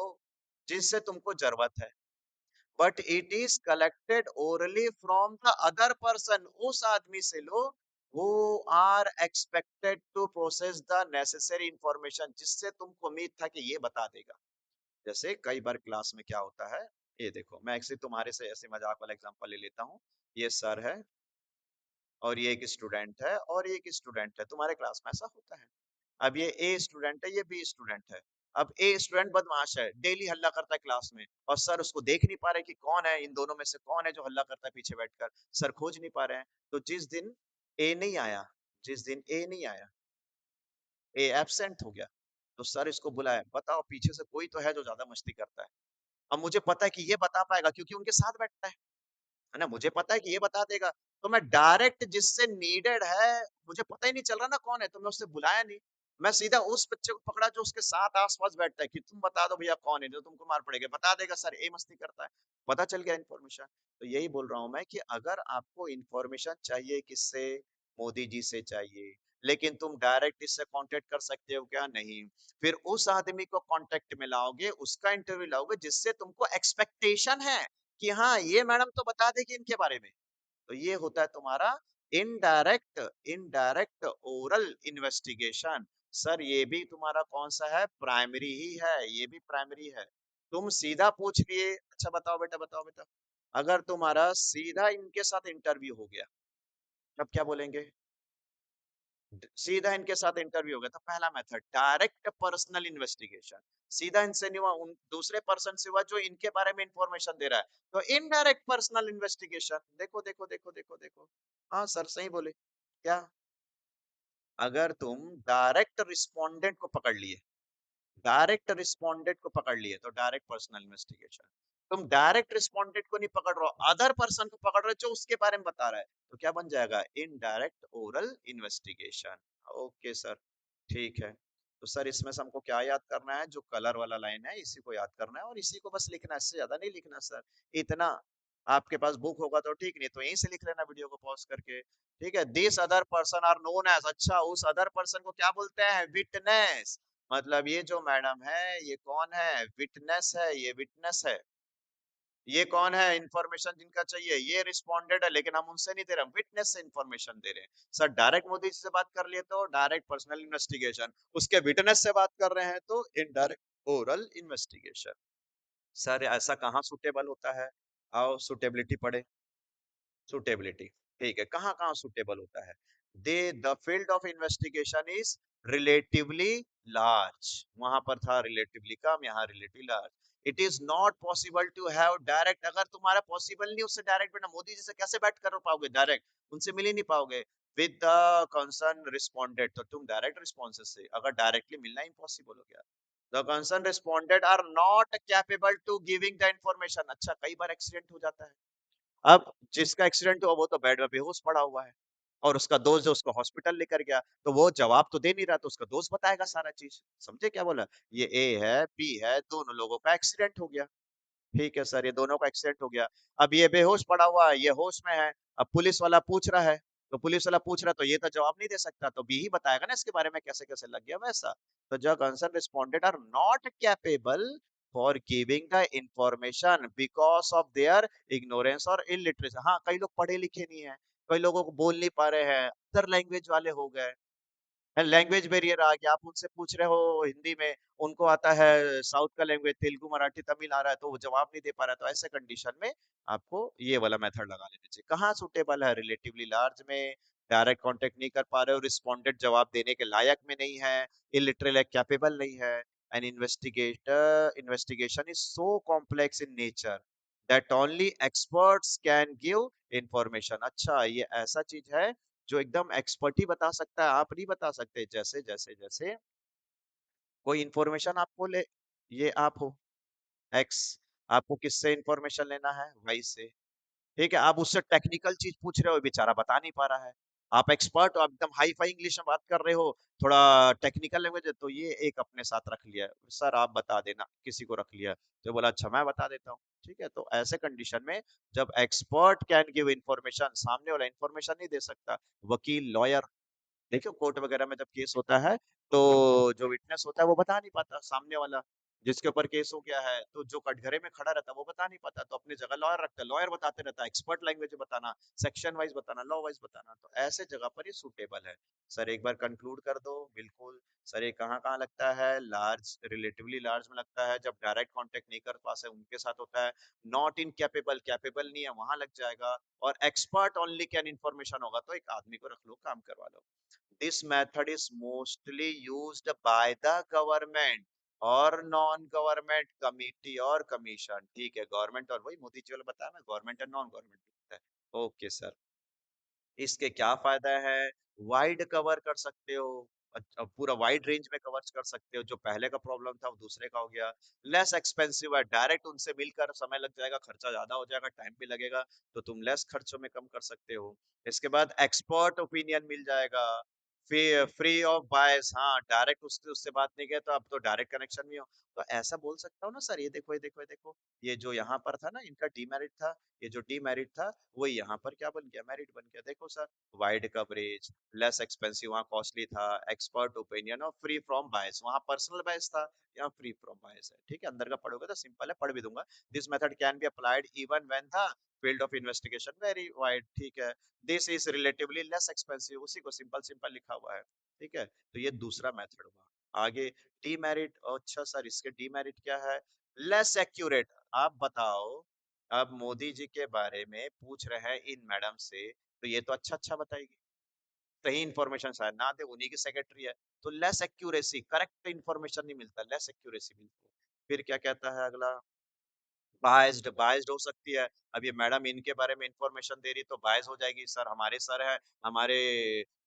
जिससे तुमको जरूरत है, but it is collected orally from the other person, उस आदमी से लो, who are expected to process the necessary information, जिससे तुमको उम्मीद था कि ये बता देगा। जैसे कई बार क्लास में क्या होता है, ये देखो मैं ऐसे तुम्हारे से ऐसे मजाक वाला एग्जांपल ले लेता हूँ। ये सर है और ये एक स्टूडेंट है और ये एक स्टूडेंट है, तुम्हारे क्लास में ऐसा होता है। अब ये ए स्टूडेंट है, ये बी स्टूडेंट है। अब ए स्टूडेंट बदमाश है, डेली हल्ला करता है क्लास में, और सर उसको देख नहीं पा रहे कि कौन है इन दोनों में से, कौन है जो हल्ला करता है पीछे बैठकर। सर खोज नहीं पा रहे हैं। तो जिस दिन ए नहीं आया, जिस दिन ए नहीं आया, ए एब्सेंट हो गया, तो सर इसको बुलाया, बताओ पीछे से कोई तो है जो ज्यादा मस्ती करता है। अब मुझे पता है कि ये बता पाएगा क्योंकि उनके साथ बैठता है ना, मुझे पता है कि ये बता देगा। तो मैं डायरेक्ट जिससे नीडेड है, मुझे पता ही नहीं चल रहा ना कौन है, तो मैं उससे बुलाया नहीं, मैं सीधा उस बच्चे को पकड़ा जो उसके साथ आसपास बैठता है कि तुम बता दो भैया कौन है, जो तुमको मार पड़ेगा, बता देगा सर ये मस्ती करता है, पता चल गया इन्फॉर्मेशन। तो यही बोल रहा हूं मैं कि अगर आपको इन्फॉर्मेशन चाहिए किससे, मोदी जी से चाहिए, लेकिन तुम डायरेक्ट इससे कांटेक्ट कर सकते हो क्या? नहीं। फिर उस आदमी को कांटेक्ट में लाओगे, उसका इंटरव्यू लाओगे जिससे तुमको एक्सपेक्टेशन है कि हाँ ये मैडम तो बता देगी इनके बारे में। तो ये होता है तुम्हारा indirect indirect oral investigation. Sir ये भी तुम्हारा कौन सा है? प्राइमरी ही है, ये भी प्राइमरी है। तुम सीधा पूछ लिए, अच्छा बताओ बेटा बताओ बेटा, अगर तुम्हारा सीधा इनके साथ इंटरव्यू हो गया, तब क्या बोलेंगे? सीधा इनके साथ इंटरव्यू हो गया, तो पहला मेथड डायरेक्ट पर्सनल इन्वेस्टिगेशन, सीधा इनसे नहीं हुआ, उन दूसरे पर्सन से हुआ जो इनके बारे में इंफॉर्मेशन दे रहा है, तो इनडायरेक्ट पर्सनल इन्वेस्टिगेशन। देखो देखो देखो देखो देखो, हाँ सर सही बोले क्या? अगर तुम डायरेक्ट रिस्पोंडेंट को पकड़ लिए, डायरेक्ट रिस्पोंडेंट को पकड़ लिए तो डायरेक्ट पर्सनल इन्वेस्टिगेशन। तुम डायरेक्ट रिस्पोंडेंट को नहीं पकड़ रहे हो, अदर पर्सन को पकड़ रहे हो जो उसके बारे में बता रहा है, तो क्या बन जाएगा? Indirect oral investigation. Okay sir, ठीक है। तो सर इसमें से हमको क्या याद करना है? जो कलर वाला लाइन है इसी को याद करना है और इसी को बस लिखना है, इससे ज्यादा नहीं लिखना सर, इतना। आपके पास बुक होगा तो ठीक, नहीं तो यहीं से लिख लेना वीडियो को पॉज करके। ठीक है, this other person are known as, अच्छा उस अदर पर्सन को क्या बोलते हैं, विटनेस। मतलब ये जो मैडम है ये कौन है, विटनेस है, ये विटनेस है। ये कौन है, इंफॉर्मेशन जिनका चाहिए, ये रिस्पोंडेड है, लेकिन हम उनसे नहीं दे रहे, हम विटनेस से इंफॉर्मेशन दे रहे हैं। सर डायरेक्ट मोदी जी से बात कर लिए तो डायरेक्ट पर्सनल इन्वेस्टिगेशन, उसके विटनेस से बात कर रहे हैं तो इनडायरेक्ट ओरल इन्वेस्टिगेशन। सर ऐसा कहाँ सुटेबल होता है, आओ सुटेबिलिटी पढ़े। सुटेबिलिटी, ठीक है, कहाँ कहाँ सुटेबल होता है। The the field of investigation is relatively large, वहां पर था रिलेटिवली कम, यहाँ relatively large. It is not possible to have direct, अगर तुम्हारा पॉसिबल नहीं उससे डायरेक्ट बेटा, मोदी जी से कैसे बैठ कर पाओगे डायरेक्ट, उनसे मिल ही नहीं पाओगे। विद द कंसर्न रिस्पोंडेड, तो तुम डायरेक्ट रिस्पॉन्सेस से, अगर डायरेक्टली मिलना इम्पॉसिबल हो गया। The concern respondent are not capable to giving the information, अच्छा कई बार एक्सीडेंट हो जाता है। अब जिसका एक्सीडेंट हुआ वो तो बेड में बेहोश पड़ा हुआ है, और उसका दोस्त जो उसको हॉस्पिटल लेकर गया, तो वो जवाब तो दे नहीं रहा, तो उसका दोस्त बताएगा सारा चीज, समझे क्या बोला। ये ए है बी है, दोनों लोगों का एक्सीडेंट हो गया। ठीक है सर, ये दोनों का एक्सीडेंट हो गया। अब ये बेहोश पड़ा हुआ है, ये होश में है। अब पुलिस वाला पूछ रहा है, तो पुलिस वाला पूछ रहा है तो ये तो जवाब नहीं दे सकता, तो बी ही बताएगा ना इसके बारे में कैसे कैसे लग गया वैसा। तो the concern respondent are not capable for giving the information because of their ignorance और इलिटरेसी। हाँ कई लोग पढ़े लिखे नहीं है, कई लोगों को बोल नहीं पा रहे हैं, अदर लैंग्वेज वाले हो गए, लैंग्वेज बैरियर आ गया। आप उनसे पूछ रहे हो हिंदी में, उनको आता है साउथ का लैंग्वेज, तेलुगु मराठी तमिल आ रहा है, तो वो जवाब नहीं दे पा रहा है, तो ऐसे कंडीशन में आपको ये वाला मेथड लगा लेना चाहिए। कहाँ सुटेबल है, रिलेटिवली लार्ज में, डायरेक्ट कांटेक्ट नहीं कर पा रहे हो, रिस्पोंडेंट जवाब देने के लायक में नहीं है, इलिटरल है, कैपेबल नहीं है, N investigation is so complex in nature that only experts can give information. अच्छा ये ऐसा चीज है जो एकदम एक्सपर्ट ही बता सकता है, आप नहीं बता सकते। जैसे जैसे जैसे कोई इंफॉर्मेशन आपको ले, ये आप हो एक्स, आपको किससे इंफॉर्मेशन लेना है, वाई से। ठीक है, आप उससे टेक्निकल चीज पूछ रहे हो, बेचारा बता नहीं पा रहा है। आप एक्सपर्ट हो, आप एकदम हाई फाई इंग्लिश में बात कर रहे हो, थोड़ा टेक्निकल लैंग्वेज है, तो ये एक अपने साथ रख लिया है, सर आप बता देना, किसी को रख लिया, तो बोला अच्छा मैं बता देता हूँ। ठीक है, तो ऐसे कंडीशन में जब एक्सपर्ट कैन गिव इंफॉर्मेशन, सामने वाला इंफॉर्मेशन नहीं दे सकता, वकील लॉयर, देखियो कोर्ट वगैरह में जब केस होता है तो जो विटनेस होता है वो बता नहीं पाता, सामने वाला जिसके ऊपर केस हो गया है, तो जो कटघरे में खड़ा रहता है वो बता नहीं पाता, तो अपनी जगह लॉयर रखता है, लॉयर बताते रहता है, एक्सपर्ट लैंग्वेज में बताना, सेक्शन वाइज बताना, लॉ वाइज बताना, तो ऐसे जगह पर ये सूटेबल है। सर एक बार कंक्लूड कर दो, बिल्कुल। सर ये कहाँ कहाँ लगता है, लार्ज, रिलेटिवली लार्ज में लगता है, जब डायरेक्ट कांटेक्ट नहीं कर पास है उनके साथ होता है। नॉट इन कैपेबल, कैपेबल नहीं है, वहां लग जाएगा। और एक्सपर्ट ओनली कैन इन्फॉर्मेशन होगा, तो एक आदमी को रख लो, काम करवा लो। This method is mostly used by the government और नॉन गवर्नमेंट कमिटी और कमीशन। ठीक है, गवर्नमेंट और वही मोदी जी वाला बताया ना, गवर्नमेंट और नॉन गवर्नमेंट है। ओके सर, इसके क्या फायदा है, वाइड कवर कर सकते हो, पूरा वाइड रेंज में कवर कर सकते हो, जो पहले का प्रॉब्लम था वो दूसरे का हो गया। लेस एक्सपेंसिव है, डायरेक्ट उनसे मिलकर समय लग जाएगा, खर्चा ज्यादा हो जाएगा, टाइम भी लगेगा, तो तुम लेस खर्चों में कम कर सकते हो। इसके बाद एक्सपर्ट ओपिनियन मिल जाएगा, फ्री ऑफ बायस, हाँ डायरेक्ट उससे उससे बात नहीं किया तो अब तो डायरेक्ट कनेक्शन भी हो। तो ऐसा बोल सकता हूँ ना सर, ये देखो ये देखो ये देखो, ये जो यहाँ पर था ना इनका डीमेरिट था, ये जो डीमेरिट था वही यहाँ पर क्या बन गया, मेरिट बन गया। देखो sir, wide coverage, less expensive, वहाँ कॉस्टली था, एक्सपर्ट ओपिनियन और फ्री फ्रॉम बायस, वहाँ पर्सनल बायस था, यहाँ फ्री फ्रॉम बायस है। ठीक है, अंदर का पढ़ोगे तो सिंपल है, पढ़ भी दूंगा। This method can be applied even when the field of investigation very wide. ठीक है, this is relatively less expensive, उसी को सिंपल सिंपल लिखा हुआ है। ठीक है, तो ये दूसरा मेथड हुआ। आगे डीमेरिट, अच्छा सर इसके डीमेरिट क्या है, लेस एक्यूरेट। आप बताओ, अब मोदी जी के बारे में पूछ रहे हैं इन मैडम से, तो ये तो अच्छा अच्छा बताएगी, सही इन्फॉर्मेशन शायद ना दे, उन्हीं की सेक्रेटरी है, तो लेस एक्यूरेसी, करेक्ट इन्फॉर्मेशन नहीं मिलता, लेस एक्यूरेसी मिलती है। फिर क्या कहता है अगला, बायस्ड, बायस्ड हो सकती है। अब ये मैडम इनके बारे में इंफॉर्मेशन दे रही तो बायस हो जाएगी, सर हमारे सर है, हमारे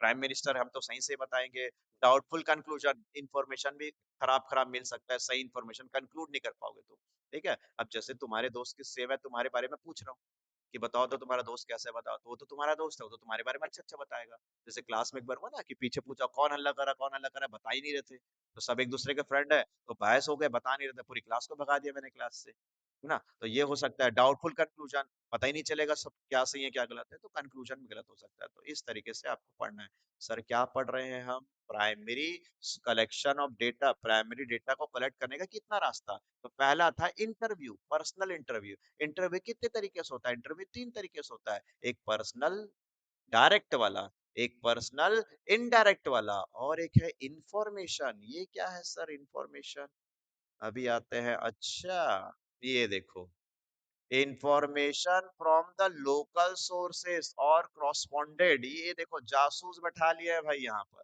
प्राइम मिनिस्टर, हम तो सही से बताएंगे। डाउटफुल कंक्लूजन, इंफॉर्मेशन भी खराब खराब मिल सकता है, सही इंफॉर्मेशन कंक्लूड नहीं कर पाओगे तुम। ठीक है, अब जैसे तुम्हारे दोस्त की सेव है, तुम्हारे बारे में पूछ रहा हूँ कि बताओ तो तुम्हारा दोस्त कैसा है, बताओ, तो वो तो तुम्हारा दोस्त है, वो तो तुम्हारे बारे में अच्छा अच्छा बताएगा। जैसे क्लास में एक बार हुआ ना कि पीछे पूछा कौन हल्ला कर रहा, कौन हल्ला कर रहा, बता ही नहीं रहे थे, तो सब एक दूसरे के फ्रेंड है तो बहस हो गए, बता नहीं रहे थे, पूरी क्लास को भगा दिया मैंने क्लास से। है ना? तो ये हो सकता है डाउटफुल कंक्लूजन, पता ही नहीं चलेगा सब क्या सही है क्या गलत है, तो कंक्लूजन भी गलत हो सकता है। तो इस तरीके से आपको पढ़ना है। सर क्या पढ़ रहे हैं हम? Primary collection of data, primary data को कलेक्ट करने का कितना रास्ता? तो पहला था इंटरव्यू, पर्सनल इंटरव्यू। इंटरव्यू कितने तरीके से होता है? इंटरव्यू 3 तरीके से होता है। एक पर्सनल डायरेक्ट वाला, एक पर्सनल इनडायरेक्ट वाला और एक है इंफॉर्मेशन। ये क्या है सर इंफॉर्मेशन? अभी आते हैं। अच्छा, ये देखो, information from the local sources और क्रॉसपॉन्डेड। ये देखो जासूस बैठा लिया है भाई यहाँ पर,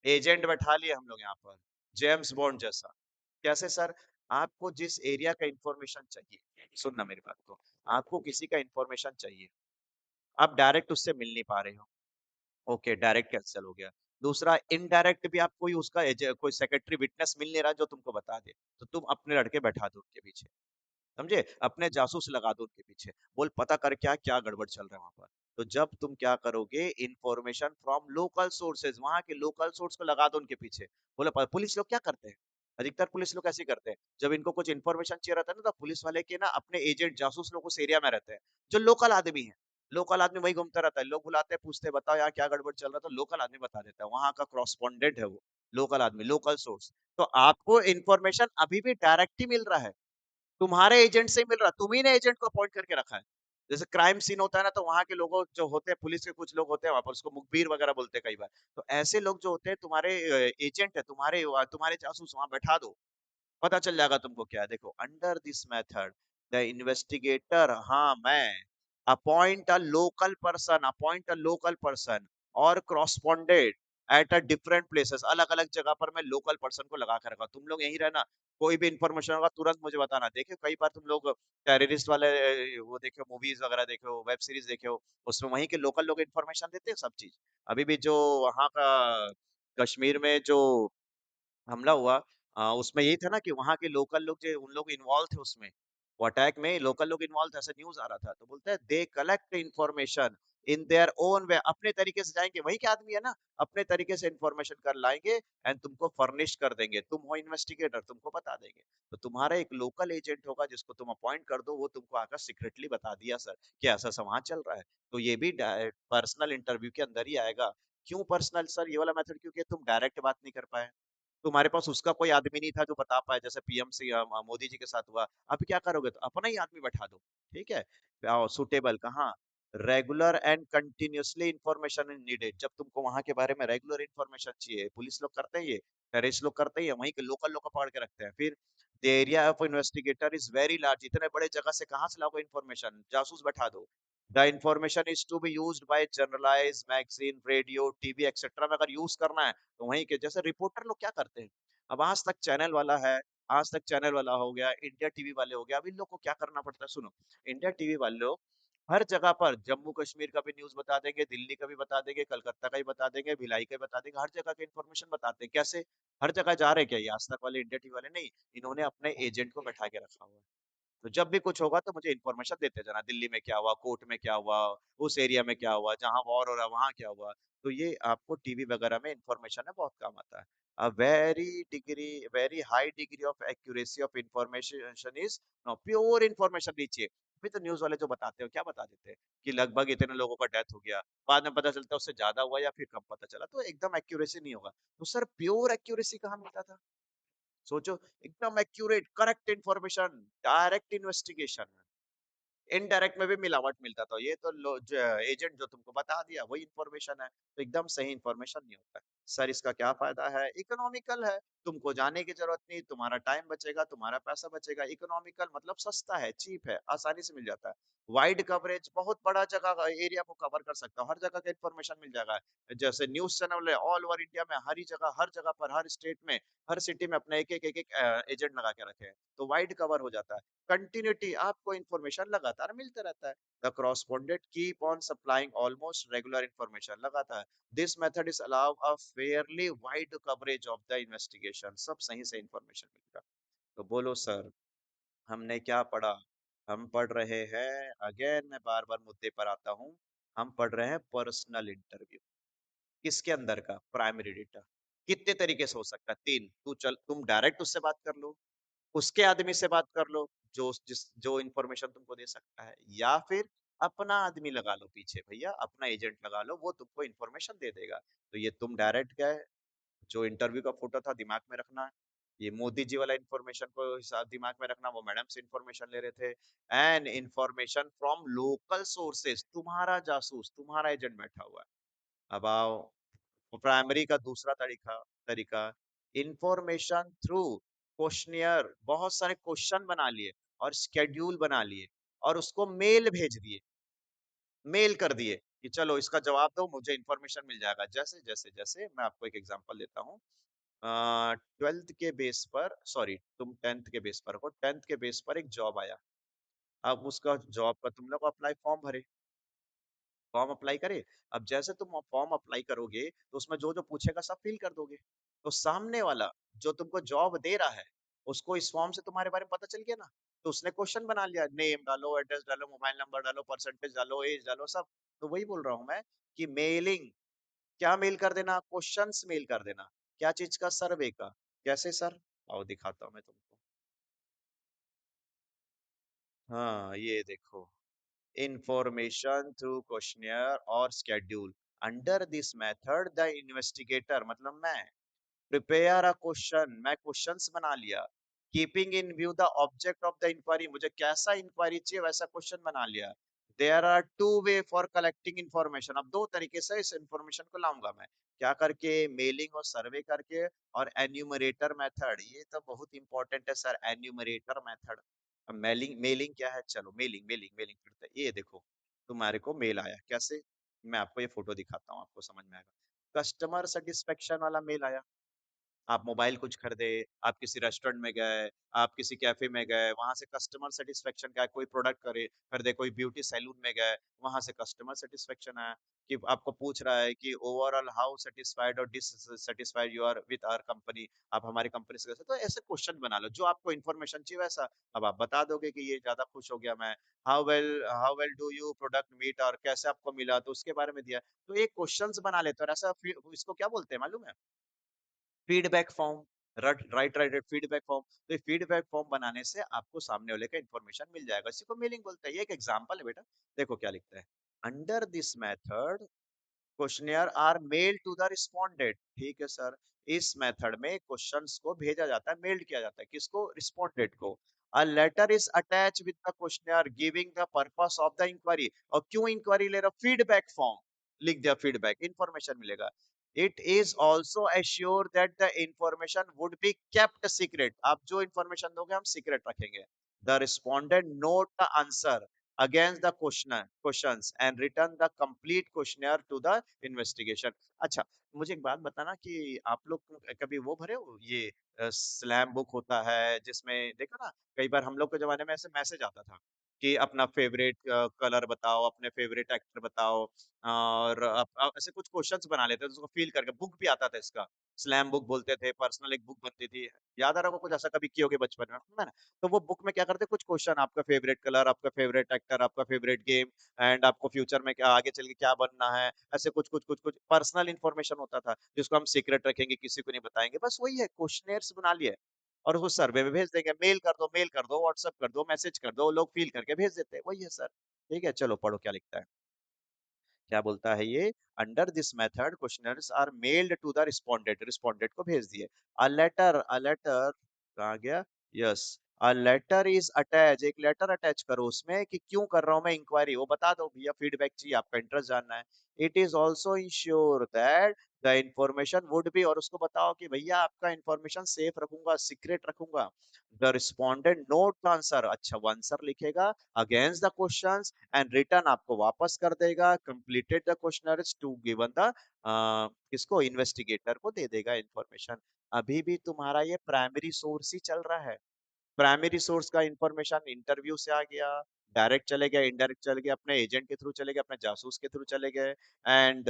एजेंट बैठा लिए हम लोग यहाँ पर, जेम्स बॉन्ड जैसा। कैसे सर? आपको जिस एरिया का इंफॉर्मेशन चाहिए, सुनना मेरी बात को, आपको किसी का इंफॉर्मेशन चाहिए, आप डायरेक्ट उससे मिल नहीं पा रहे हो, ओके डायरेक्ट कैंसिल हो गया। दूसरा इनडायरेक्ट भी आप कोई उसका कोई सेक्रेटरी विटनेस मिल नहीं रहा जो तुमको बता दे, तो तुम अपने लड़के बैठा दो उनके पीछे, समझे? अपने जासूस लगा दो उनके पीछे, बोल पता कर क्या क्या गड़बड़ चल रहा है वहां पर। तो जब तुम क्या करोगे, इंफॉर्मेशन फ्रॉम लोकल सोर्सेज, वहां के लोकल सोर्स को लगा दो उनके पीछे। बोले पुलिस लोग क्या करते हैं, अधिकतर पुलिस लोग ऐसे ही करते हैं, जब इनको कुछ इन्फॉर्मेशन चाहिए रहता है ना, तो पुलिस वाले के ना अपने एजेंट जासूस लोग उस एरिया में रहते हैं, जो लोकल आदमी है। लोकल आदमी वही घूमता रहता है, लोग बुलाते हैं, पूछते हैं बताओ यार क्या गड़बड़ चल रहा है, तो लोकल आदमी बता देता है, वहां का क्रॉसपॉन्डेंट है वो, लोकल आदमी, लोकल सोर्स। तो आपको इन्फॉर्मेशन अभी भी डायरेक्ट ही मिल रहा है, तुम्हारे एजेंट से ही मिल रहा, तुम ही ने एजेंट को अपॉइंट करके रखा है। जैसे क्राइम सीन होता है ना, तो वहाँ के लोगों जो होते हैं, पुलिस के कुछ लोग होते हैं वहाँ पर, उसको मुखबिर वगैरह बोलते हैं कई बार। तो ऐसे लोग जो होते हैं तुम्हारे एजेंट है, तुम्हारे जासूस वहाँ बैठा दो, पता चल जाएगा तुमको क्या है। देखो, under this method the investigator, हाँ मैं, अपॉइंट अ लोकल पर्सन और क्रॉसपॉन्डेड एट अ डिफरेंट प्लेसेस, अलग अलग जगह पर मैं लोकल पर्सन को लगा कर रखा, तुम लोग यहीं रहना, कोई भी इंफॉर्मेशन होगा तुरंत मुझे बताना। देखियो कई बार तुम लोग टेररिस्ट वाले वो देखो, मूवीज वगैरह देखो, वेब सीरीज देखो, उसमें वहीं के लोकल लोग इन्फॉर्मेशन देते हैं सब चीज। अभी भी जो वहाँ का कश्मीर में जो हमला हुआ, उसमें यही था ना कि वहाँ के लोकल लोग जो उन लोग इन्वॉल्व थे उसमें, वो अटैक में लोकल लोग इन्वॉल्व थे, ऐसा न्यूज़ आ रहा था। तो बोलते हैं they collect information in their own way, अपने तरीके से जाएँगे, वही के आदमी है ना, अपने तरीके से इन्फॉर्मेशन कर लाएँगे एंड तुमको फर्निश कर देंगे। तुम हो इन्वेस्टिगेटर, तुमको बता देंगे। तो तुम्हारा एक लोकल एजेंट होगा जिसको तुम अपॉइंट कर दो, वो तुमको आकर सीक्रेटली बता दिया सर कि ऐसा-ऐसा वहाँ चल रहा है। तो ये भी पर्सनल इंटरव्यू के अंदर ही आएगा। क्यों पर्सनल सर ये वाला मेथड? क्योंकि तुम डायरेक्ट बात नहीं कर पाए। तुम्हारे पास उसका कोई आदमी नहीं था जो बता पाए, जैसे पीएम से मोदी जी के साथ हुआ। अब क्या करोगे? तो अपना ही आदमी बैठा दो, ठीक है? सुटेबल कहाँ? Regular and continuously information is needed. जब तुमको वहां के बारे में रेगुलर इंफॉर्मेशन चाहिए, पुलिस लोग करते हैं ये, टेररिस्ट लोग करते ही है, वहीं के लोकल लोग को पकड़ के रखते हैं। फिर the area of investigator is very large, इतने बड़े जगह से कहाँ से लाओगे इंफॉर्मेशन? जासूस बैठा दो। The information is to be used by journalists magazine, radio, TV etcetera में अगर यूज करना है, तो वहीं के जैसे रिपोर्टर लोग क्या करते हैं, अब आज तक चैनल वाला है, आज तक चैनल वाला हो गया, इंडिया टीवी वाले हो गया, अब इन लोग को क्या करना पड़ता है सुनो। इंडिया टीवी वाले लोग हर जगह पर जम्मू कश्मीर का भी न्यूज बता देंगे, दिल्ली का भी बता देंगे, कलकत्ता का भी बता देंगे, भिलाई का भी बता देंगे, हर जगह का इन्फॉर्मेशन बताते हैं। कैसे? हर जगह जा रहे हैं क्या ये आज तक वाले इंडिया टीवी वाले? नहीं, इन्होंने अपने एजेंट को बैठा के रखा हुआ है। तो जब भी कुछ होगा तो मुझे इन्फॉर्मेशन देते जाना, दिल्ली में क्या हुआ, कोर्ट में क्या हुआ, उस एरिया में क्या हुआ, जहाँ वॉर हो रहा है वहाँ क्या हुआ। तो ये आपको टीवी वगैरह में इन्फॉर्मेशन है बहुत काम आता है। A very high degree of accuracy of information is pure information लीजिए। अभी तो न्यूज वाले जो बताते हो क्या बता देते हैं कि लगभग इतने लोगों का डेथ हो गया, बाद में पता चलता है उससे ज्यादा हुआ या फिर कम पता चला, तो एकदम एक्यूरेसी नहीं होगा। तो सर प्योर एक्यूरेसी कहाँ मिलता था? सोचो, एकदम accurate correct information, direct investigation, indirect में भी मिलावट मिलता था। ये तो एजेंट जो तुमको बता दिया वही इन्फॉर्मेशन है, तो एकदम सही इन्फॉर्मेशन नहीं होता है। सर इसका क्या फायदा है? इकोनॉमिकल है, तुमको जाने की जरूरत नहीं, तुम्हारा टाइम बचेगा, तुम्हारा पैसा बचेगा। इकोनॉमिकल मतलब सस्ता है, चीप है, आसानी से मिल जाता है। वाइड कवरेज, बहुत बड़ा जगह एरिया को कवर कर सकता हूँ, हर जगह का इन्फॉर्मेशन मिल जाएगा। जैसे न्यूज चैनल है ऑल ओवर इंडिया में, हर जगह पर, हर स्टेट में, हर सिटी में अपना एक एजेंट लगा के रखे हैं, तो वाइड कवर हो जाता है। कंटिन्यूटी, आपको इंफॉर्मेशन लगातार मिलते रहता है। The correspondent keep on supplying almost regular information लगातार। This method is allow a fairly wide coverage of the investigation. सब सही से इंफॉर्मेशन मिलेगा। तो बोलो सर, हमने क्या पढ़ा? हम पढ़ रहे हैं, अगेन मैं बार बार मुद्दे पर आता हूँ, हम पढ़ रहे हैं पर्सनल इंटरव्यू। किसके अंदर का? Primary data. कितने तरीके से हो सकता है? तीन। तुम डायरेक्ट उससे बात कर लो, उसके आदमी से बात कर लो, जो इन्फॉर्मेशन तुमको दे सकता है, या फिर अपना आदमी लगा लो पीछे भैया, अपना एजेंट लगा लो, वो तुमको इन्फॉर्मेशन दे देगा। तो ये तुम डायरेक्ट गए, जो इंटरव्यू का फोटो था दिमाग में रखना, ये मोदी जी वाला इन्फॉर्मेशन को हिसाब दिमाग में रखना, वो मैडम से इन्फॉर्मेशन ले रहे थे। And information from local sources, तुम्हारा जासूस, तुम्हारा एजेंट बैठा हुआ है। अब आओ प्राइमरी का दूसरा तरीका तरीका इंफॉर्मेशन थ्रू क्वेश्चनियर, बहुत सारे क्वेश्चन बना लिए और स्केड्यूल बना लिए और उसको मेल भेज दिए, मेल कर दिए कि चलो इसका जवाब दो, मुझे इन्फॉर्मेशन मिल जाएगा। जैसे जैसे जैसे मैं आपको एक एग्जांपल देता हूँ। 12th के बेस पर, सॉरी तुम 10th के बेस पर हो, 10th के बेस पर एक जॉब आया। अब उसका जॉब का तुम लोग अप्लाई फॉर्म भरे, फॉर्म अप्लाई करे। अब जैसे तुम फॉर्म अप्लाई करोगे तो उसमें जो जो पूछेगा सब फिल कर दोगे। तो सामने वाला जो तुमको जॉब दे रहा है, उसको इस फॉर्म से तुम्हारे बारे में पता चल गया ना, तो उसने क्वेश्चन बना लिया, नेम डालो, एड्रेस डालो, मोबाइल नंबर डालो, परसेंटेज डालो, एज डालो, सब। तो वही बोल रहा हूँ मैं कि मेलिंग, क्या मेल कर देना, क्वेश्चंस मेल कर देना। क्या चीज का? सर्वे का। कैसे सर? आओ दिखाता हूँ मैं तुमको। हाँ ये देखो, information through questionnaire or schedule. Under this method, the investigator मतलब मैं prepare a question, मैं questions बना लिया। Keeping in view the object of the inquiry, मुझे कैसा inquiry चाहिए वैसा question बना लिया। There are two way for collecting information, अब दो तरीके से इस information को लाऊंगा मैं। क्या करके? मेलिंग और सर्वे करके, और एन्यूमरेटर मेथड, ये तो बहुत इंपॉर्टेंट है सर, एन्यूमरेटर मेथड। अब मेलिंग मेलिंग क्या है? चलो मेलिंग मेलिंग मेलिंग करते हैं। ये देखो, तुम्हारे को मेल आया कैसे, मैं आपको ये फोटो दिखाता हूँ, आपको समझ में आएगा। कस्टमर सेटिस्फेक्शन वाला मेल आया। आप मोबाइल कुछ खरीदे, आप किसी रेस्टोरेंट में गए, आप किसी कैफे में गए, वहां से कस्टमर सेटिस्फेक्शन का कोई प्रोडक्ट करे खरीदे, कोई ब्यूटी सैलून में गए, वहां से कस्टमर सेटिस्फेक्शन आया कि आपको पूछ रहा है कि ओवरऑल हाउ सेटिस्फाइड और dissatisfied you are with our company, आप हमारी कंपनी से कैसे। तो ऐसे क्वेश्चन बना लो, जो आपको इन्फॉर्मेशन चाहिए वैसा। अब आप बता दोगे कि ये ज्यादा खुश हो गया मैं, how well do you product meet, और कैसे आपको मिला, तो उसके बारे में दिया। तो एक क्वेश्चंस बना लेते हो, और ऐसा इसको क्या बोलते हैं मालूम है? Feedback form. Right right right, feedback form. तो ये फीडबैक फॉर्म बनाने से आपको सामने वाले का इन्फॉर्मेशन मिल जाएगा, इसी को मेलिंग बोलते हैं। ये एक एग्जांपल है बेटा, देखो क्या लिखता है। Under this method questionnaire are mail to the respondent, ठीक है सर। इस मेथड में क्वेश्चंस को भेजा जाता है, मेल किया जाता है, किसको? रिस्पोंडेंट को। A letter is attach with the questionnaire giving the purpose of the inquiry, और क्यों इंक्वायरी ले रहा? फीडबैक फॉर्म, लिख दिया फीडबैक, इंफॉर्मेशन मिलेगा। It is also assure that the information would be kept secret, आप जो इंफॉर्मेशन दोगे हम सीक्रेट रखेंगे। The respondent note the answer against the questions and return the complete questionnaire to the investigation। अच्छा, मुझे एक बात बताना कि आप लोग कभी वो भरे हो, ये स्लैम बुक होता है जिसमें देखो ना, कई बार हम लोग के जमाने में ऐसे मैसेज आता था कि अपना फेवरेट कलर बताओ, अपने फेवरेट एक्टर बताओ, और ऐसे कुछ क्वेश्चंस बना लेते थे, उसको फिल करके बुक भी आता था इसका। स्लैम बुक बोलते थे, पर्सनल एक बुक बनती थी। याद आ रहा होगा, कुछ ऐसा कभी किए होगे बचपन में, है ना? तो वो बुक में क्या करते, कुछ क्वेश्चन, आपका फेवरेट कलर, आपका फेवरेट एक्टर, आपका फेवरेट गेम, एंड आपको फ्यूचर में क्या आगे चल के क्या बनना है, ऐसे कुछ कुछ कुछ कुछ पर्सनल इन्फॉर्मेशन होता था जिसको हम सीक्रेट रखेंगे, किसी को नहीं बताएंगे। बस वही है, क्वेश्चनेयर्स बना लिए और उसको सर्वे में भेज देंगे। मेल कर दो, व्हाट्सएप कर दो, मैसेज कर दो, लोग फिल करके भेज देते हैं। वही है सर। ठीक है, चलो पढ़ो क्या लिखता है। क्या बोलता है ये? Under this method questionnaires are mailed to the respondent, respondent को भेज दिए। अ लेटर कहाँ गया? Yes, a letter is attach, एक लेटर अटैच करो उसमें कि क्यों कर रहा हूं मैं इंक्वायरी, वो बता दो भैया, फीडबैक चाहिए, आपका इंटरेस्ट जानना है। It is also ensure that the information would be, और उसको बताओ कि भैया आपका इंफॉर्मेशन सेफ रखूंगा, सीक्रेट रखूंगा। The respondent note the answer, अच्छा वो आंसर लिखेगा against the questions and return आपको वापस कर देगा, completed the questionnaire to given the किसको? इन्वेस्टिगेटर को दे देगा इंफॉर्मेशन। अभी भी तुम्हारा ये प्राइमरी सोर्स ही चल रहा है। प्राइमरी सोर्स का इंफॉर्मेशन इंटरव्यू से आ गया, डायरेक्ट चले गए, इनडायरेक्ट चले गए, अपने एजेंट के थ्रू चले गए, अपने जासूस के थ्रू चले गए। एंड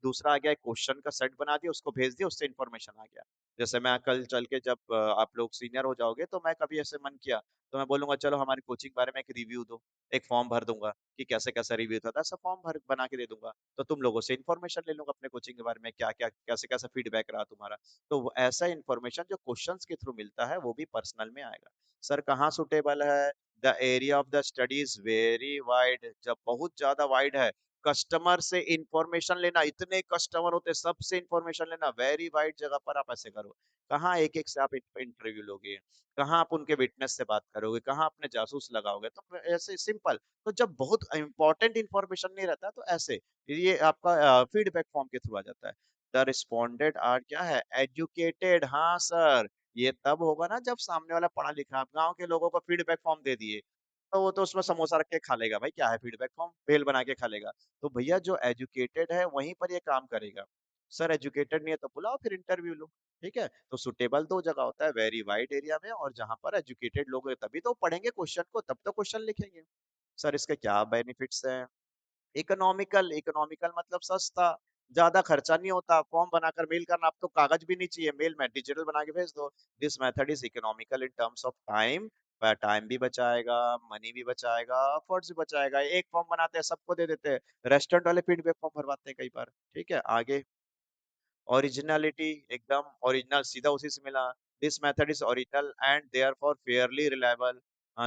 दूसरा आ गया, क्वेश्चन का सेट बना दिया, उसको भेज दिया, उससे इन्फॉर्मेशन आ गया। जैसे मैं कल चल के जब आप लोग सीनियर हो जाओगे तो मैं कभी ऐसे मन किया तो मैं बोलूंगा चलो हमारी कोचिंग के बारे में एक रिव्यू दो, एक फॉर्म भर दूंगा कि कैसे कैसा रिव्यू था, ऐसा फॉर्म भर बना के दे दूंगा। तो तुम लोगों से इन्फॉर्मेशन ले लूंगा अपने कोचिंग के बारे में, क्या क्या कैसे कैसा फीडबैक रहा तुम्हारा। तो ऐसा इन्फॉर्मेशन जो क्वेश्चंस के थ्रू मिलता है वो भी पर्सनल में आएगा। सर कहाँ सुटेबल है? The area of the study is very wide. जब बहुत ज्यादा वाइड है, कस्टमर से इंफॉर्मेशन लेना, इतने कस्टमर होते सबसे इंफॉर्मेशन लेना, वेरी वाइड जगह पर आप ऐसे करो। कहाँ एक एक से आप इंटरव्यू लोगे, कहाँ आप उनके विटनेस से बात करोगे, कहाँ अपने जासूस लगाओगे, तो ऐसे सिंपल। तो जब बहुत इंपॉर्टेंट इंफॉर्मेशन नहीं रहता तो ऐसे ये आपका फीडबैक फॉर्म के थ्रू आ जाता है। द रिस्पोंडेंट आर क्या है, एजुकेटेड। हाँ सर, ये तब होगा ना जब सामने वाला पढ़ा लिखा। आप गांव के लोगों को फीडबैक फॉर्म दे दिए तो वो तो उसमें समोसा रख के खा लेगा, भाई क्या है फीडबैक फॉर्म, भेल बना के खा लेगा। तो भैया जो एजुकेटेड है वहीं पर ये काम करेगा। सर एजुकेटेड नहीं है तो बुलाओ फिर इंटरव्यू लो। ठीक है, तो सुटेबल दो जगह होता है, वेरी वाइड एरिया में और जहां पर एजुकेटेड लोग हैं, तभी तो पढ़ेंगे क्वेश्चन को, तब तो क्वेश्चन लिखेंगे। सर इसके क्या बेनिफिट्स हैं? इकोनॉमिकल, इकोनॉमिकल मतलब सस्ता, ज्यादा खर्चा नहीं होता, फॉर्म बनाकर मेल करना, अब तो कागज भी नहीं चाहिए, मेल में डिजिटल बना के भेज दो। This method is economical in terms of time, time भी बचाएगा, मनी भी बचाएगा, एफर्ट्स भी बचाएगा। एक फॉर्म बनाते हैं सबको दे देते हैं, रेस्टोरेंट वाले फीडबैक फॉर्म भरवाते हैं कई बार। ठीक है, आगे ओरिजिनलिटी, एकदम ओरिजिनल, सीधा उसी से मिला। This method is original and therefore fairly reliable.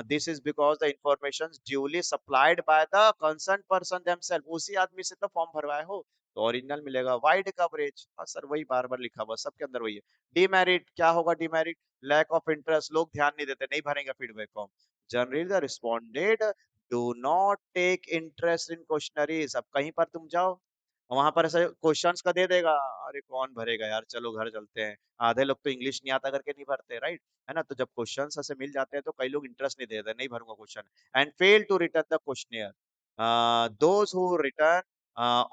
This is because the information duly supplied by the concern person themselves, उसी आदमी से तो फॉर्म भरवाए हो, तो ओरिजिनल मिलेगा। वाइड कवरेज, हाँ सर वही बार बार लिखा हुआ सबके अंदर वही है। डिमेरिट क्या होगा? डिमेरिट लैक ऑफ इंटरेस्ट, लोग ध्यान नहीं देते, नहीं भरेंगे feedback form. Generally the respondent do not take interest in questionnaires. अब कहीं पर तुम जाओ, वहां पर ऐसे क्वेश्चंस का दे देगा, अरे कौन भरेगा यार, चलो घर चलते हैं। आधे लोग तो इंग्लिश नहीं आता करके नहीं भरते, राइट? है ना? तो जब क्वेश्चंस ऐसे मिल जाते हैं तो कई लोग इंटरेस्ट नहीं देते, नहीं भरूंगा question, and fail to return the questionnaire. Those who return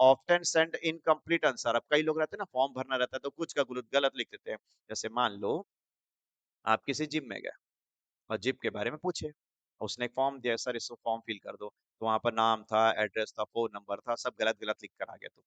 often send incomplete answer. अब कई लोग रहते हैं ना, फॉर्म भरना रहता है तो कुछ का गलत गलत लिख देते हैं। जैसे मान लो आप किसी जिम में गए और जिम के बारे में पूछे, उसने एक फॉर्म दिया, सर इसको फॉर्म फिल कर दो, तो वहां पर नाम था, एड्रेस था, फोन नंबर था, सब गलत गलत लिख कर आ गया। तो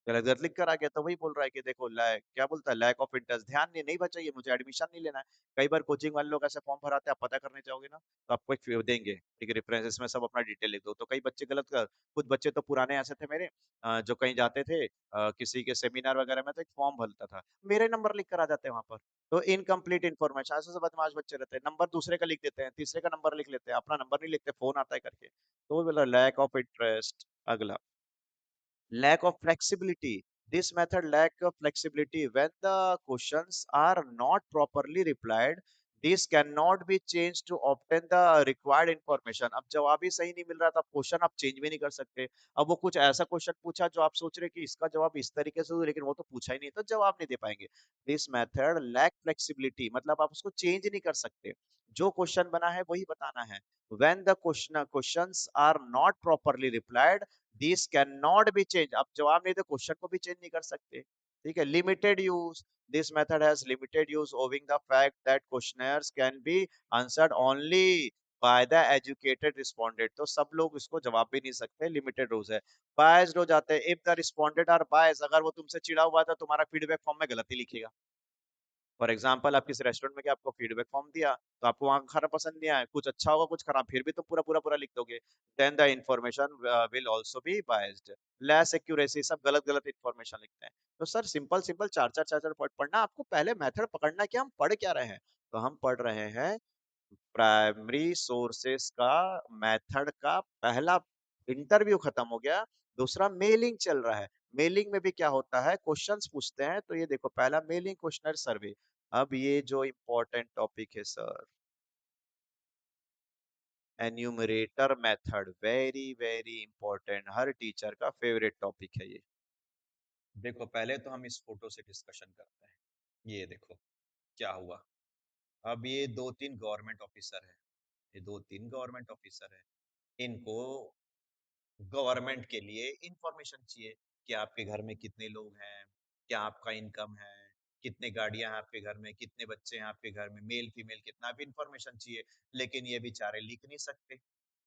गलत गलत लिख कर आ गया तो वही बोल रहा है कि देखो लैक, क्या बोलता है, लैक ऑफ इंटरेस्ट, ध्यान नहीं, नहीं बचा, ये मुझे एडमिशन नहीं लेना है। कई बार कोचिंग वाले लोग ऐसे फॉर्म भराते हैं, आप पता करने जाओगे ना तो आपको एक देंगे, ठीक है, रेफरेंसेस में सब अपना डिटेल लिख दो। तो कई बच्चे गलत कर, कुछ बच्चे तो पुराने ऐसे थे मेरे, जो कहीं जाते थे किसी के सेमिनार वगैरह में, तो एक फॉर्म भरता था, मेरे नंबर लिख कर आ जाते हैं वहां पर। तो इनकम्प्लीट इन्फॉर्मेशन, ऐसे से बदमाश बच्चे रहते हैं, नंबर दूसरे का लिख देते हैं, तीसरे का नंबर लिख लेते हैं, अपना नंबर नहीं लिखते, फोन आता है करके। तो वो बोला लैक ऑफ इंटरेस्ट। अगला, lack of flexibility. This method lack of flexibility when the questions are not properly replied. This cannot be changed to obtain the required information. अब जवाब ही सही नहीं मिल रहा था, क्वेश्चन आप चेंज भी नहीं कर सकते। अब वो कुछ ऐसा क्वेश्चन पूछा जो आप सोच रहे कि इसका जवाब इस तरीके से दो, लेकिन वो तो पूछा ही नहीं, तो जवाब नहीं दे पाएंगे। दिस मेथड लैक फ्लेक्सिबिलिटी, मतलब आप उसको चेंज नहीं कर सकते, जो क्वेश्चन बना है वही बताना है। when the questions are not properly replied, this can not be change, आप जवाब नहीं दे क्वेश्चन को भी चेंज नहीं कर सकते। ठीक है, limited use, this method has limited use owing the fact that questioners can be answered only by the educated respondent. तो सब लोग इसको जवाब भी नहीं सकते, लिमिटेड रूज है। बायस्ड हो जाते हैं, if the respondent are biased, अगर वो तुमसे चिढ़ा हुआ था, तुम्हारा फीडबैक फॉर्म में गलती लिखेगा। फॉर एग्जाम्पल आप किसी रेस्टोरेंट में गए, आपको फीडबैक फॉर्म दिया, तो आपको वहां का खाना पसंद नहीं आया, कुछ अच्छा होगा कुछ खराब, फिर भी तुम पूरा पूरा पूरा लिख दोगे, then the information will also be biased. Less accuracy, सब गलत गलत इंफॉर्मेशन लिखते हैं। तो सर सिंपल सिंपल चार चार पॉइंट पढ़ना, आपको पहले मेथड पकड़ना कि हम पढ़ क्या रहे हैं। तो हम पढ़ रहे हैं प्राइमरी सोर्सेस का, मेथड का पहला इंटरव्यू खत्म हो गया, दूसरा मेलिंग चल रहा है। मेलिंग में भी क्या होता है, क्वेश्चंस पूछते हैं, तो ये देखो पहला मेलिंग क्वेश्चनर सर्वे। अब ये जो इम्पोर्टेंट टॉपिक है sir, enumerator method, very very important, हर टीचर का फेवरेट टॉपिक है ये। देखो पहले तो हम इस फोटो से डिस्कशन करते हैं। ये देखो क्या हुआ। अब ये दो तीन गवर्नमेंट ऑफिसर है, ये दो तीन गवर्नमेंट ऑफिसर है, इनको गवर्नमेंट के लिए इंफॉर्मेशन चाहिए कि आपके घर में कितने लोग हैं, क्या आपका इनकम है, कितने गाड़ियां हैं आपके घर में, कितने बच्चे हैं आपके घर में, मेल फीमेल कितना भी इंफॉर्मेशन चाहिए। लेकिन ये बेचारे लिख नहीं सकते,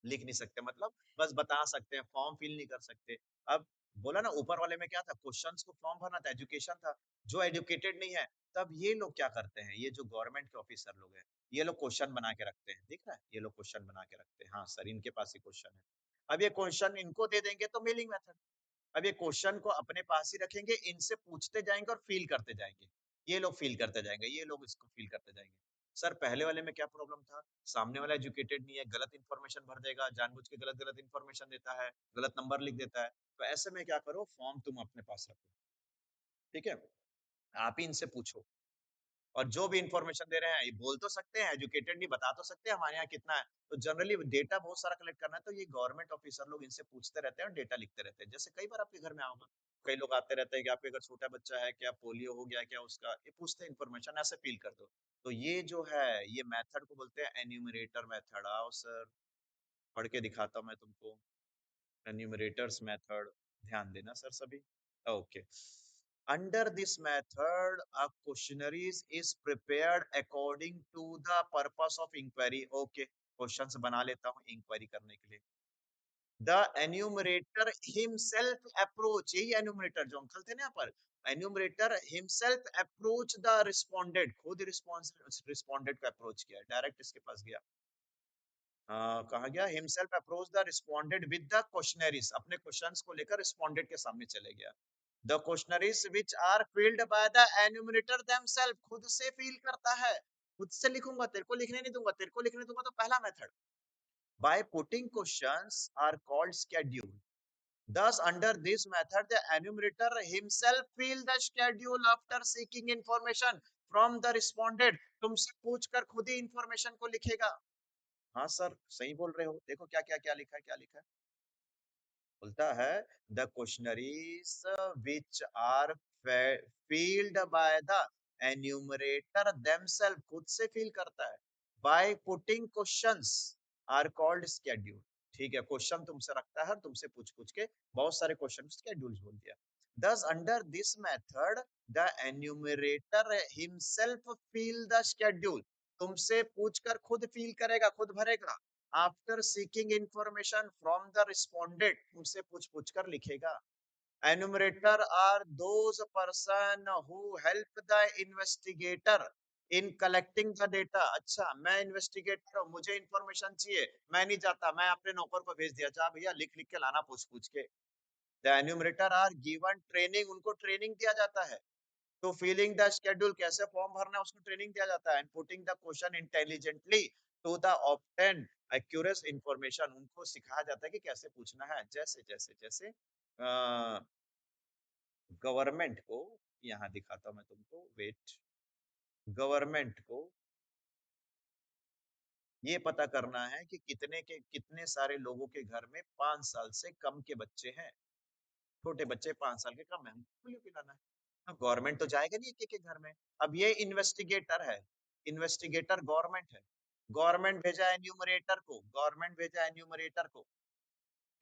लिख नहीं सकते, मतलब बस बता सकते हैं, फॉर्म फिल नहीं कर सकते। अब बोला ना, ऊपर वाले में क्या था, क्वेश्चंस को फॉर्म भरना था, एजुकेशन था। जो एजुकेटेड नहीं है, तब ये लोग क्या करते हैं, ये जो गवर्नमेंट के ऑफिसर लोग हैं, ये लोग क्वेश्चन बना के रखते हैं, दिख रहा है, ये लोग क्वेश्चन बना के रखते हैं, हाँ सर इनके पास ही क्वेश्चन है। अब ये क्वेश्चन इनको दे देंगे तो मेलिंग मेथड। अब ये क्वेश्चन को अपने पास ही रखेंगे, इनसे पूछते जाएंगे और फील करते जाएंगे, ये लोग फील करते जाएंगे, ये लोग इसको फील करते जाएंगे। सर पहले वाले में क्या प्रॉब्लम था, सामने वाला एजुकेटेड नहीं है, गलत इन्फॉर्मेशन भर देगा, जानबूझ के गलत गलत इन्फॉर्मेशन देता है, गलत नंबर लिख देता है। तो ऐसे में क्या करो, फॉर्म तुम अपने पास रखो, ठीक है, आप ही इनसे पूछो, और जो भी इंफॉर्मेशन दे रहे हैं, ये बोल तो सकते हैं, एजुकेटेड नहीं, बता तो सकते हैं हमारे यहाँ कितना है। तो जनरली डेटा बहुत सारा कलेक्ट करना है, तो ये गवर्नमेंट ऑफिसर लोग इनसे पूछते रहते हैं और डेटा लिखते रहते हैं। जैसे कई बार आपके घर में आओगे, कई लोग आते रहते हैं कि आपके घर छोटा बच्चा है क्या, पोलियो हो गया क्या उसका, ये पूछते हैं इन्फॉर्मेशन, ऐसे फील कर दो। तो ये जो है, ये मेथड को बोलते हैं एन्यूमरेटर मेथड। आओ सर, पढ़ के दिखाता हूँ मैं तुमको, एन्यूमरेटर्स मेथड, ध्यान देना सर सभी। Okay, under this method a questionnaire is prepared according to the purpose of inquiry। okay, questions बना लेता हूँ इंक्वायरी करने के लिए। the enumerator himself approach, यही enumerator जो अंकल थे ना यहाँ पर, enumerator himself approach the respondent, खुद रिस्पॉन्स रिस्पोंडेंट को अप्रोच किया, डायरेक्ट इसके पास गया। कहा गया himself approach the respondent with the questionnaires, अपने क्वेश्चंस को लेकर रिस्पोंडेंट के सामने चले गया। The questionnaires which are filled by the enumerator themselves, खुद से फील करता है, खुद से लिखूंगा, तेरे को लिखने नहीं दूंगा, तेरे को लिखने दूंगा तो पहला method. By putting questions are called schedule। Thus under this method the enumerator himself fill the schedule after seeking information from the respondent। तुमसे पूछकर खुद ही इंफॉर्मेशन को लिखेगा। हाँ सर सही बोल रहे हो, देखो क्या क्या क्या लिखा है, क्या लिखा है, बोलता है the questionnaires which are filled by the enumerator themselves, खुद से फील करता है, by putting questions are called schedule. ठीक है, क्वेश्चन तुमसे रखता है, तुमसे पूछ पूछ के बहुत सारे क्वेश्चन स्केड्यूल्स बोल दिया। thus under this method the enumerator himself fill the schedule, तुमसे पूछकर खुद फील करेगा, खुद भरेगा। After seeking information from the respondent, तुमसे पूछ पूछ कर लिखेगा। Enumerator are those person who help the investigator in collecting the data. अच्छा मैं इन्वेस्टिगेटर हूँ, मुझे इंफॉर्मेशन चाहिए, मैं नहीं जाता, मैं अपने नौकर को भेज दिया, जा भैया लिख लिख के लाना पूछ पूछ के। The enumerator are given training, उनको ट्रेनिंग दिया जाता है। तो फिलिंग द शेड्यूल, कैसे फॉर्म भरना है उसको ट्रेनिंग दिया जाता है। And putting the question intelligently to the obtain accurate information, उनको सिखाया जाता है कि कैसे पूछना है। जैसे जैसे जैसे गवर्नमेंट को, यहाँ दिखाता हूँ मैं तुमको, वेट, गवर्नमेंट को ये पता करना है कि कितने सारे लोगों के घर में 5 साल से कम के बच्चे हैं, छोटे बच्चे 5 साल के कम है, हमको पोलियो पिलाना है। अब गवर्नमेंट तो जाएगा नहीं एक एक के घर में। अब ये इन्वेस्टिगेटर है, इन्वेस्टिगेटर गवर्नमेंट है, गवर्नमेंट भेजा एन्यूमरेटर को, गवर्नमेंट भेजा एन्यूमरेटर को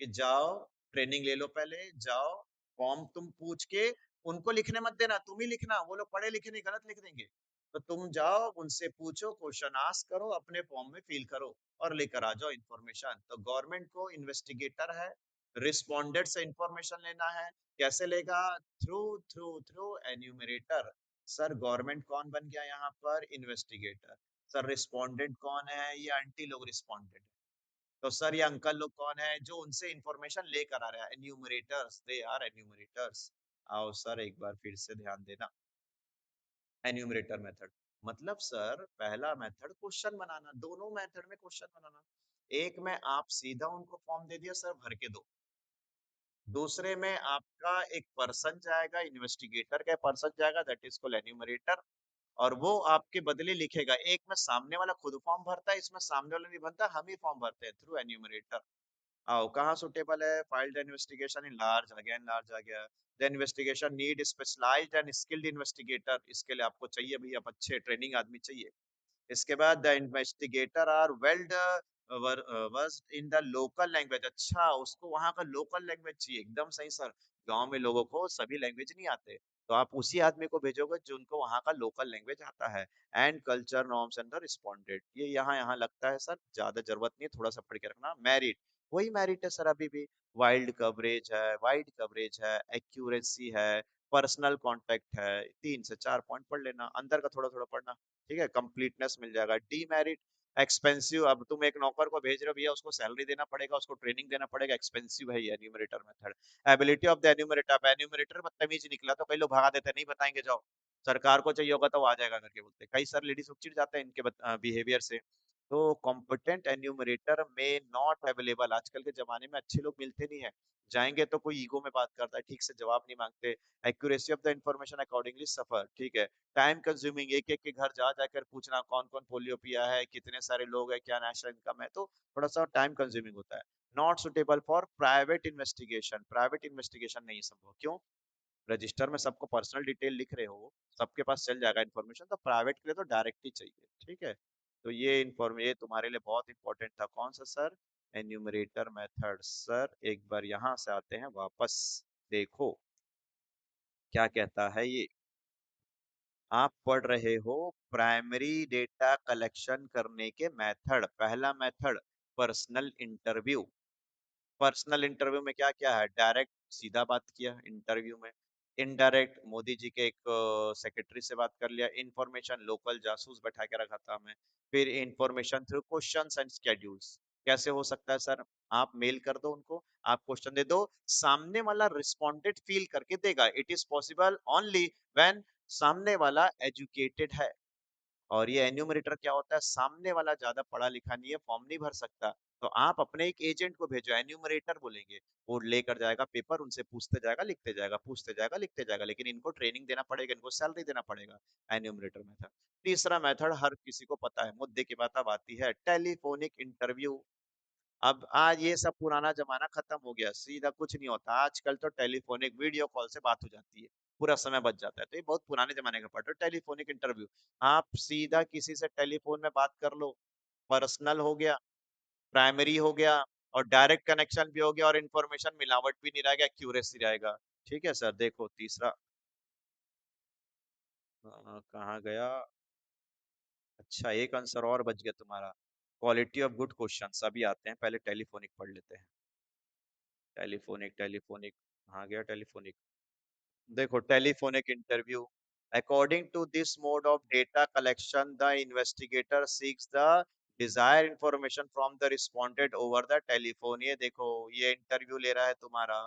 कि जाओ ट्रेनिंग ले लो, पहले जाओ फॉर्म तुम पूछ के, उनको लिखने मत देना, तुम ही लिखना, वो लोग पढ़े लिखे नहीं, गलत लिख देंगे। तो तुम जाओ उनसे पूछो, क्वेश्चन आस्क करो, अपने फॉर्म में फिल करो और लेकर आ जाओ इन्फॉर्मेशन। तो गवर्नमेंट को इन्वेस्टिगेटर है, रिस्पोंडेंट से इंफॉर्मेशन लेना है, कैसे लेगा, through through through enumerator. Sir government कौन बन गया यहाँ पर, इन्वेस्टिगेटर। सर रिस्पोंडेंट कौन है, ये आंटी लोग रिस्पोंडेंट। तो सर ये अंकल लोग कौन है, जो उनसे इंफॉर्मेशन लेकर आ रहा है, एन्यूमरेटर्स, दे आर एन्यूमरेटर्स। आओ सर एक बार फिर से ध्यान देना, एन्यूमरेटर मेथड मतलब सर पहला मेथड क्वेश्चन बनाना, दोनों मेथड में क्वेश्चन बनाना। एक में आप सीधा उनको फॉर्म दे दिया सर भर के दो, दूसरे में आपका एक पर्सन जाएगा, इन्वेस्टिगेटर का पर्सन जाएगा, दैट इज कॉल्ड एन्यूमरेटर, और वो आपके बदले लिखेगा। एक में सामने वाला खुद फॉर्म भरता है, इसमें सामने वाला नहीं भरता, हम ही फॉर्म भरते हैं थ्रू एन्यूमरेटर। आओ कहाँ सुटेबल है, field investigation in large, again large आ गया। The investigation need specialised and skilled investigator, इसके लिए आपको चाहिए भैया अच्छे ट्रेनिंग आदमी चाहिए। इसके बाद the investigator are well versed in the local language, अच्छा उसको वहां का लोकल लैंग्वेज चाहिए, एकदम सही सर। गाँव में लोगों को सभी लैंग्वेज नहीं आते, तो आप उसी आदमी को भेजोगे जिनको वहाँ का लोकल लैंग्वेज आता है। And culture norms and the respondent, ये यहाँ यहाँ लगता है सर, ज्यादा जरूरत नहीं है, थोड़ा सा पढ़ के रखना। मेरिट, वही मेरिट है सर अभी भी। वाइड कवरेज है, एक्यूरेसी है, पर्सनल कांटेक्ट है, 3 से 4 पॉइंट पढ़ लेना, अंदर का थोड़ा थोड़ा पढ़ना, ठीक है, कंप्लीटनेस मिल जाएगा। डीमेरिट, एक्सपेंसिव, अब तुम एक नौकर को भेज रहे हो भैया, उसको सैलरी देना पड़ेगा, उसको ट्रेनिंग देना पड़ेगा, एक्सपेंसिव है ये enumerator method. Ability of the enumerator, अब एन्यूमरेटर बदतमीज निकला तो कई लोग भगा देते हैं, नहीं बताएंगे जाओ, सरकार को चाहिए होगा तो वो आ जाएगा करके बोलते, कई सारे लेडीज लोग चिढ़ जाते हैं इनके बिहेवियर से। तो कॉम्पिटेंट एन्यूमरेटर में नॉट अवेलेबल, आजकल के जमाने में अच्छे लोग मिलते नहीं है, जाएंगे तो कोई ईगो में बात करता है, ठीक से जवाब नहीं मांगते। Accuracy of the information accordingly suffer, ठीक है। टाइम कंज्यूमिंग, एक एक के घर जा जाकर पूछना कौन कौन पोलियो पिया है, कितने सारे लोग हैं, क्या नेशनल इनकम है, तो थोड़ा सा टाइम कंज्यूमिंग होता है। Not suitable for private investigation, private investigation नहीं संभव, क्यों? रजिस्टर में सबको पर्सनल डिटेल लिख रहे हो, सबके पास चल जाएगा इन्फॉर्मेशन, तो प्राइवेट के लिए तो डायरेक्ट ही चाहिए, ठीक है। तो ये तुम्हारे लिए बहुत इंपॉर्टेंट था, कौन सा सर? Enumerator method. सर एक बार यहाँ से आते हैं वापस, देखो क्या कहता है ये। आप पढ़ रहे हो प्राइमरी डेटा कलेक्शन करने के मेथड, पहला method personal interview. Personal interview में क्या क्या है? डायरेक्ट सीधा बात किया इंटरव्यू में, इनडायरेक्ट मोदी जी के एक सेक्रेटरी से बात कर लिया, इंफॉर्मेशन लोकल जासूस बैठा के रखा था हमें, फिर information through questions and schedules. कैसे हो सकता है सर? आप मेल कर दो उनको, आप क्वेश्चन दे दो, सामने वाला रिस्पोंडेंट फील करके देगा, it is possible only when सामने वाला एजुकेटेड है। और ये एन्यूमरेटर क्या होता है? सामने वाला ज्यादा पढ़ा लिखा नहीं है, फॉर्म नहीं भर सकता, तो आप अपने एक एजेंट को भेजो, एन्यूमरेटर बोलेंगे, वो लेकर जाएगा पेपर, उनसे पूछते जाएगा लिखते जाएगा, पूछते जाएगा लिखते जाएगा, लेकिन इनको ट्रेनिंग देना पड़ेगा, इनको सैलरी देना पड़ेगा। Enumerator method. तीसरा मेथड हर किसी को पता है, मुद्दे की बात अब आती है, टेलीफोनिक इंटरव्यू। अब आज ये सब पुराना जमाना खत्म हो गया, सीधा कुछ नहीं होता, आजकल तो टेलीफोनिक वीडियो कॉल से बात हो जाती है, पूरा समय बच जाता है, तो ये बहुत पुराने जमाने का पार्ट है टेलीफोनिक इंटरव्यू। आप सीधा किसी से टेलीफोन में बात कर लो, पर्सनल हो गया, प्राइमरी हो गया, और डायरेक्ट कनेक्शन भी हो गया, और इन्फॉर्मेशन मिलावट भी नहीं रहेगा, एक्यूरेसी रहेगा। ठीक है सर, देखो तीसरा, कहाँ गया? अच्छा, एक आंसर और बच गया तुम्हारा, क्वालिटी ऑफ गुड क्वेश्चंस। अभी आते हैं, पहले टेलीफोनिक पढ़ लेते हैं। टेलीफोनिक कहाँ गया टेलीफोनिक? देखो telephonic interview, according to this mode of data collection the investigator seeks the desired information from the respondent over the telephone. ये देखो, ये इंटरव्यू ले रहा है तुम्हारा,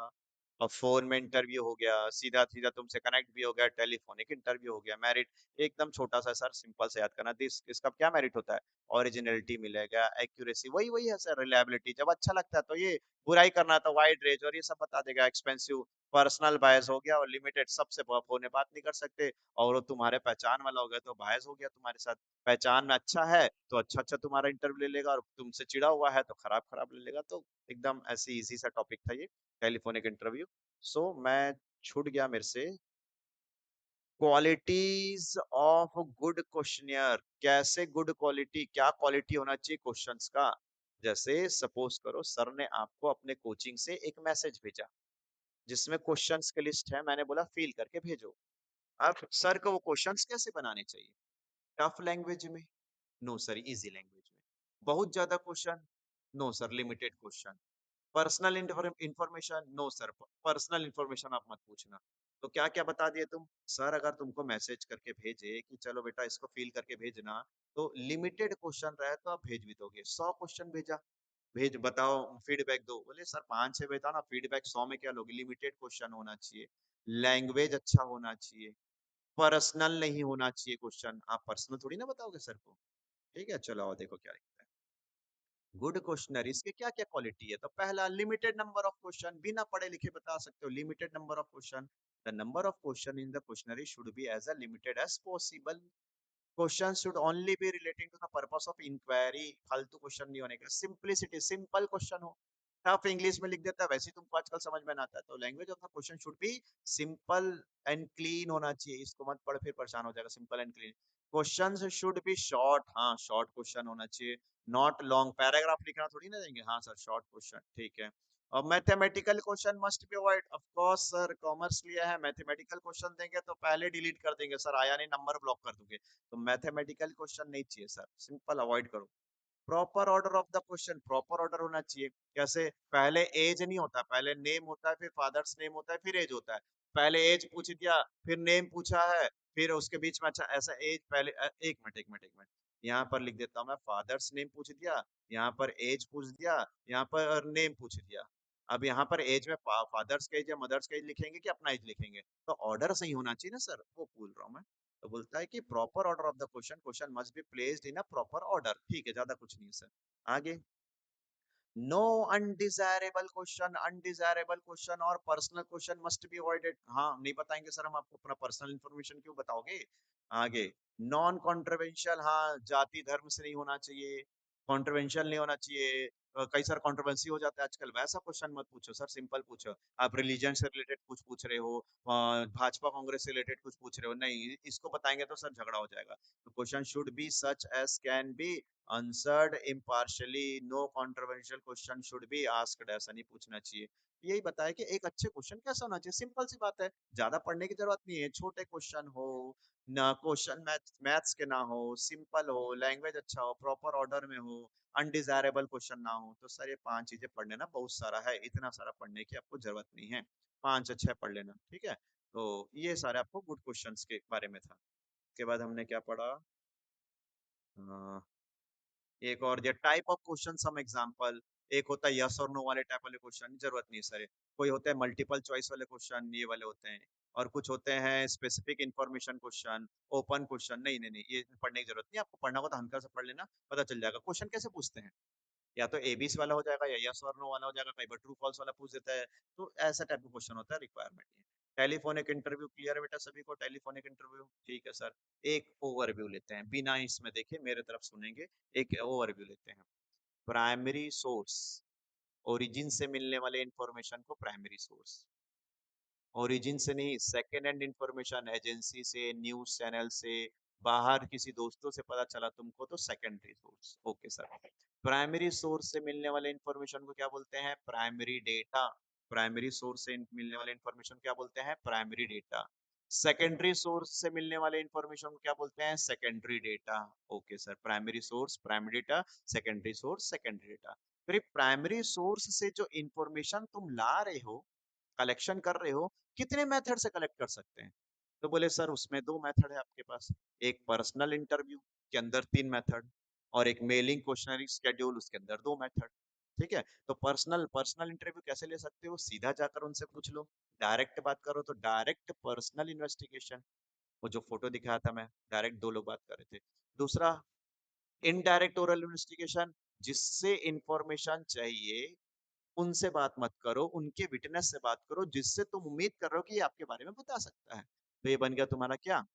और फोन में इंटरव्यू हो गया, सीधा सीधा तुमसे कनेक्ट भी हो गया, टेलीफोनिक इंटरव्यू हो गया। मेरिट एकदम छोटा सा सर, सिंपल से याद करना, दिस इसका क्या मेरिट होता है? ओरिजिनलिटी मिलेगा, एक्यूरेसी, वही वही है सर, रिलायबिलिटी, जब अच्छा लगता है तो ये, बुराई करना तो वाइड रेंज और ये सब बता देगा। एक्सपेंसिव, पर्सनल बायस हो गया, और लिमिटेड, सबसे फोन में बात नहीं कर सकते, और वो तुम्हारे पहचान वाला हो गया तो बायस हो गया तुम्हारे साथ। पहचान में अच्छा है तो अच्छा अच्छा तुम्हारा इंटरव्यू ले लेगा, और तुमसे चिड़ा हुआ है तो खराब खराब ले लेगा। तो एकदम ऐसी इजी सा टॉपिक था ये, टेलीफोनिक इंटरव्यू। सो मैं छूट गया मेरे से। क्वालिटीज ऑफ गुड क्वेश्चनियर, कैसे गुड क्वालिटी, क्या क्वालिटी होना चाहिए क्वेश्चंस का? जैसे सपोज करो सर ने आपको अपने कोचिंग से एक मैसेज भेजा, जिसमें क्वेश्चंस की लिस्ट है, मैंने बोला फिल करके भेजो। अब सर को वो क्वेश्चंस कैसे बनाने चाहिए? टफ लैंग्वेज में? नो सर, इजी लैंग्वेज में। बहुत ज्यादा question? No sir, limited question. Personal information? No sir, personal information आप मत पूछना। तो क्या क्या बता दिए तुम? सर अगर तुमको मैसेज करके भेजे कि चलो बेटा इसको फिल करके भेजना, तो लिमिटेड क्वेश्चन रहे तो आप भेज भी दोगे, 100 क्वेश्चन भेजा, भेज बताओ, फीडबैक दो, बोले सर 5-6 भेजा ना, फीडबैक 100 में क्या लोगे? लिमिटेड क्वेश्चन होना चाहिए, लैंग्वेज अच्छा होना चाहिए, पर्सनल नहीं होना चाहिए क्वेश्चन, आप पर्सनल थोड़ी ना बताओगे सर को। ठीक है, चलो आओ देखो क्या लिखता है। गुड क्वेश्चनर, इसके क्या क्या क्वालिटी है? तो पहला, लिमिटेड नंबर ऑफ क्वेश्चन, बिना पढ़े लिखे बता सकते हो, limited number of question. The number of question in the questionnaire should be as limited as possible. Question should only be relating to the purpose of inquiry, फालतू क्वेश्चन नहीं होने का, सिंपलिसिटी, सिंपल क्वेश्चन हो। टफ इंग्लिश में लिख देता है, वैसे ही तुमको आजकल समझ में ना आता है, तो language of the question should B simple and clean होना चाहिए, इसको मत पढ़ फिर परेशान हो जाएगा, simple and clean. Questions should be short, हाँ शॉर्ट क्वेश्चन होना चाहिए, नॉट लॉन्ग, पैराग्राफ लिखना थोड़ी ना देंगे, हाँ सर शॉर्ट क्वेश्चन, ठीक है। और mathematical question must be avoid, of course sir, commerce लिया है, मैथमेटिकल क्वेश्चन देंगे तो पहले डिलीट कर देंगे सर, आया नहीं नंबर ब्लॉक कर दोगे, तो मैथमेटिकल क्वेश्चन नहीं चाहिए सर, सिंपल अवॉइड करो। Proper order of the question, proper order होना चाहिए। कैसे? पहले एज नहीं होता, पहले नेम होता है, फिर फादर्स नेम होता है, फिर एज होता है। पहले एज पूछ दिया, फिर नेम पूछा है, फिर उसके बीच में, अच्छा ऐसा एज पहले, एक मिनट यहाँ पर लिख देता हूँ मैं, फादर्स नेम पूछ दिया, यहाँ पर एज पूछ दिया, यहाँ पर नेम पूछ दिया। अब यहाँ पर एज में फादर्स का एज या मदर्स का एज लिखेंगे कि अपना एज लिखेंगे, तो ऑर्डर सही होना चाहिए ना सर, वो भूल रहा हूँ मैं। तो बोलता है कि proper order of the question, question must be placed in a proper order, ठीक है, ज्यादा कुछ नहीं है सर। आगे, no undesirable question, undesirable question और personal question must be avoided. हाँ, नहीं बताएंगे सर हम आपको, अपना पर्सनल इंफॉर्मेशन क्यों बताओगे। आगे, नॉन कॉन्ट्रोवेंशियल, हाँ, जाति धर्म से नहीं होना चाहिए, कॉन्ट्रोवेंशियल नहीं होना चाहिए। कई सारा कंट्रोवर्सी हो जाता है आजकल, वैसा क्वेश्चन मत पूछो सर, सिंपल पूछो। आप रिलीजन से रिलेटेड कुछ पूछ रहे हो, भाजपा कांग्रेस से रिलेटेड कुछ पूछ रहे हो, नहीं, इसको बताएंगे तो सर झगड़ा हो जाएगा। तो question should be such as can be answered impartially, no controversial question should be asked, ऐसा नहीं पूछना चाहिए। यही बताया कि एक अच्छे क्वेश्चन कैसा होना चाहिए, सिंपल सी बात है, ज्यादा पढ़ने की जरूरत नहीं है, छोटे क्वेश्चन हो ना, क्वेश्चन मैथ्स के ना हो, सिंपल हो, लैंग्वेज अच्छा हो, प्रॉपर ऑर्डर में हो, अनडिजायरेबल क्वेश्चन ना हो, तो सर ये 5 चीजें पढ़ लेना, बहुत सारा है, इतना सारा पढ़ने की आपको जरूरत नहीं है, 5 अच्छे पढ़ लेना, ठीक है। तो ये सारे आपको गुड क्वेश्चंस के बारे में था। उसके बाद हमने क्या पढ़ा, एक और दिया type of question, some example. एक होता है यस और नो वाले टाइप वाले क्वेश्चन, जरूरत नहीं सर। कोई होते हैं मल्टीपल चॉइस वाले क्वेश्चन, ये वाले होते हैं। और कुछ होते हैं specific information question, open question, नहीं नहीं नहीं, ये पढ़ने की जरूरत नहीं, आपको पढ़ना होगा तो हल्का से पढ़ लेना, पता चल जाएगा क्वेश्चन कैसे पूछते हैं। या तो एबीसी वाला हो जाएगा, या यस और नो वाला हो जाएगा, कई बार ट्रू फॉल्स वाला पूछ देता है। तो ऐसा टाइप का क्वेश्चन होता है, रिक्वायरमेंट है। टेलीफोनिक इंटरव्यू क्लियर है बेटा सभी को, टेलीफोनिक इंटरव्यू ठीक है सर। एक ओवरव्यू लेते हैं, बिना इसमें देखे मेरे तरफ सुनेंगे, एक ओवरव्यू लेते हैं। प्राइमरी सोर्स, ओरिजिन से मिलने वाले इंफॉर्मेशन को प्राइमरी सोर्स, ओरिजिन से नहीं, सेकेंड हैंड इंफॉर्मेशन, एजेंसी से, न्यूज चैनल से, बाहर किसी दोस्तों से पता चला तुमको, तो secondary source, okay sir. Primary source से मिलने वाले इंफॉर्मेशन को क्या बोलते हैं, प्राइमरी डेटा। प्राइमरी सोर्स से मिलने वाले इंफॉर्मेशन क्या बोलते हैं, प्राइमरी डेटा। सेकेंडरी सोर्स से मिलने वाले इंफॉर्मेशन को क्या बोलते हैं, secondary data. Okay sir, primary source primary data, secondary source secondary data. फिर प्राइमरी सोर्स से जो इंफॉर्मेशन तुम ला रहे हो, कलेक्शन कर रहे हो, कितने मेथड से कलेक्ट कर सकते हैं। तो बोले सर उसमें 2 मेथड है आपके पास, एक पर्सनल इंटरव्यू के अंदर 3 मेथड, और एक मेलिंग क्वेश्चनरी शेड्यूल, उसके अंदर 2 मेथड। ठीक है, तो पर्सनल पर्सनल इंटरव्यू कैसे ले सकते हो, सीधा जाकर उनसे पूछ लो, डायरेक्ट बात करो तो डायरेक्ट पर्सनल इन्वेस्टिगेशन, वो जो फोटो दिखाया था मैं, डायरेक्ट 2 लोग बात कर रहे थे। दूसरा, इनडायरेक्ट ओरल इन्वेस्टिगेशन, जिससे इंफॉर्मेशन चाहिए उनसे बात मत करो, उनके विटनेस से बात करो, जिससे तुम उम्मीद कर रहे हो कि ये आपके बारे में बता सकता है। तो ये बन गया तुम्हारा क्या,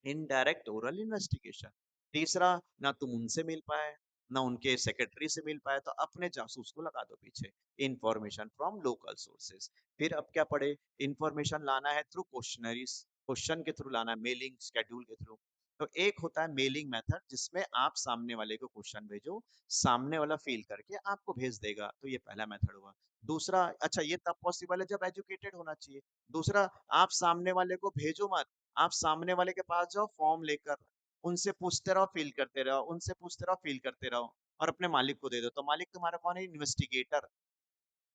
इनडायरेक्ट ओरल इन्वेस्टिगेशन। तीसरा, ना तुम उनसे मिल पाए, ना उनके सेक्रेटरी से मिल पाए, तो अपने जासूस को लगा दो पीछे, इंफॉर्मेशन फ्रॉम लोकल सोर्सेस। फिर अब क्या पढ़े, इंफॉर्मेशन लाना है थ्रू क्वेश्चनरीज, क्वेश्चन के थ्रू लाना है, मेलिंग शेड्यूल के थ्रू। तो एक होता है मेलिंग मेथड, जिसमें आप सामने वाले को क्वेश्चन भेजो, सामने वाला फिल करके आपको भेज देगा, तो ये पहला मेथड हुआ। दूसरा, अच्छा ये तब पॉसिबल है जब एजुकेटेड होना चाहिए। दूसरा, आप सामने वाले को भेजो मत, आप सामने वाले के पास जाओ, फॉर्म लेकर उनसे पूछते रहो, फिल करते रहो, उनसे पूछते रहो, फिल करते रहो, और अपने मालिक को दे दो। तो मालिक तुम्हारा कौन है, इन्वेस्टिगेटर।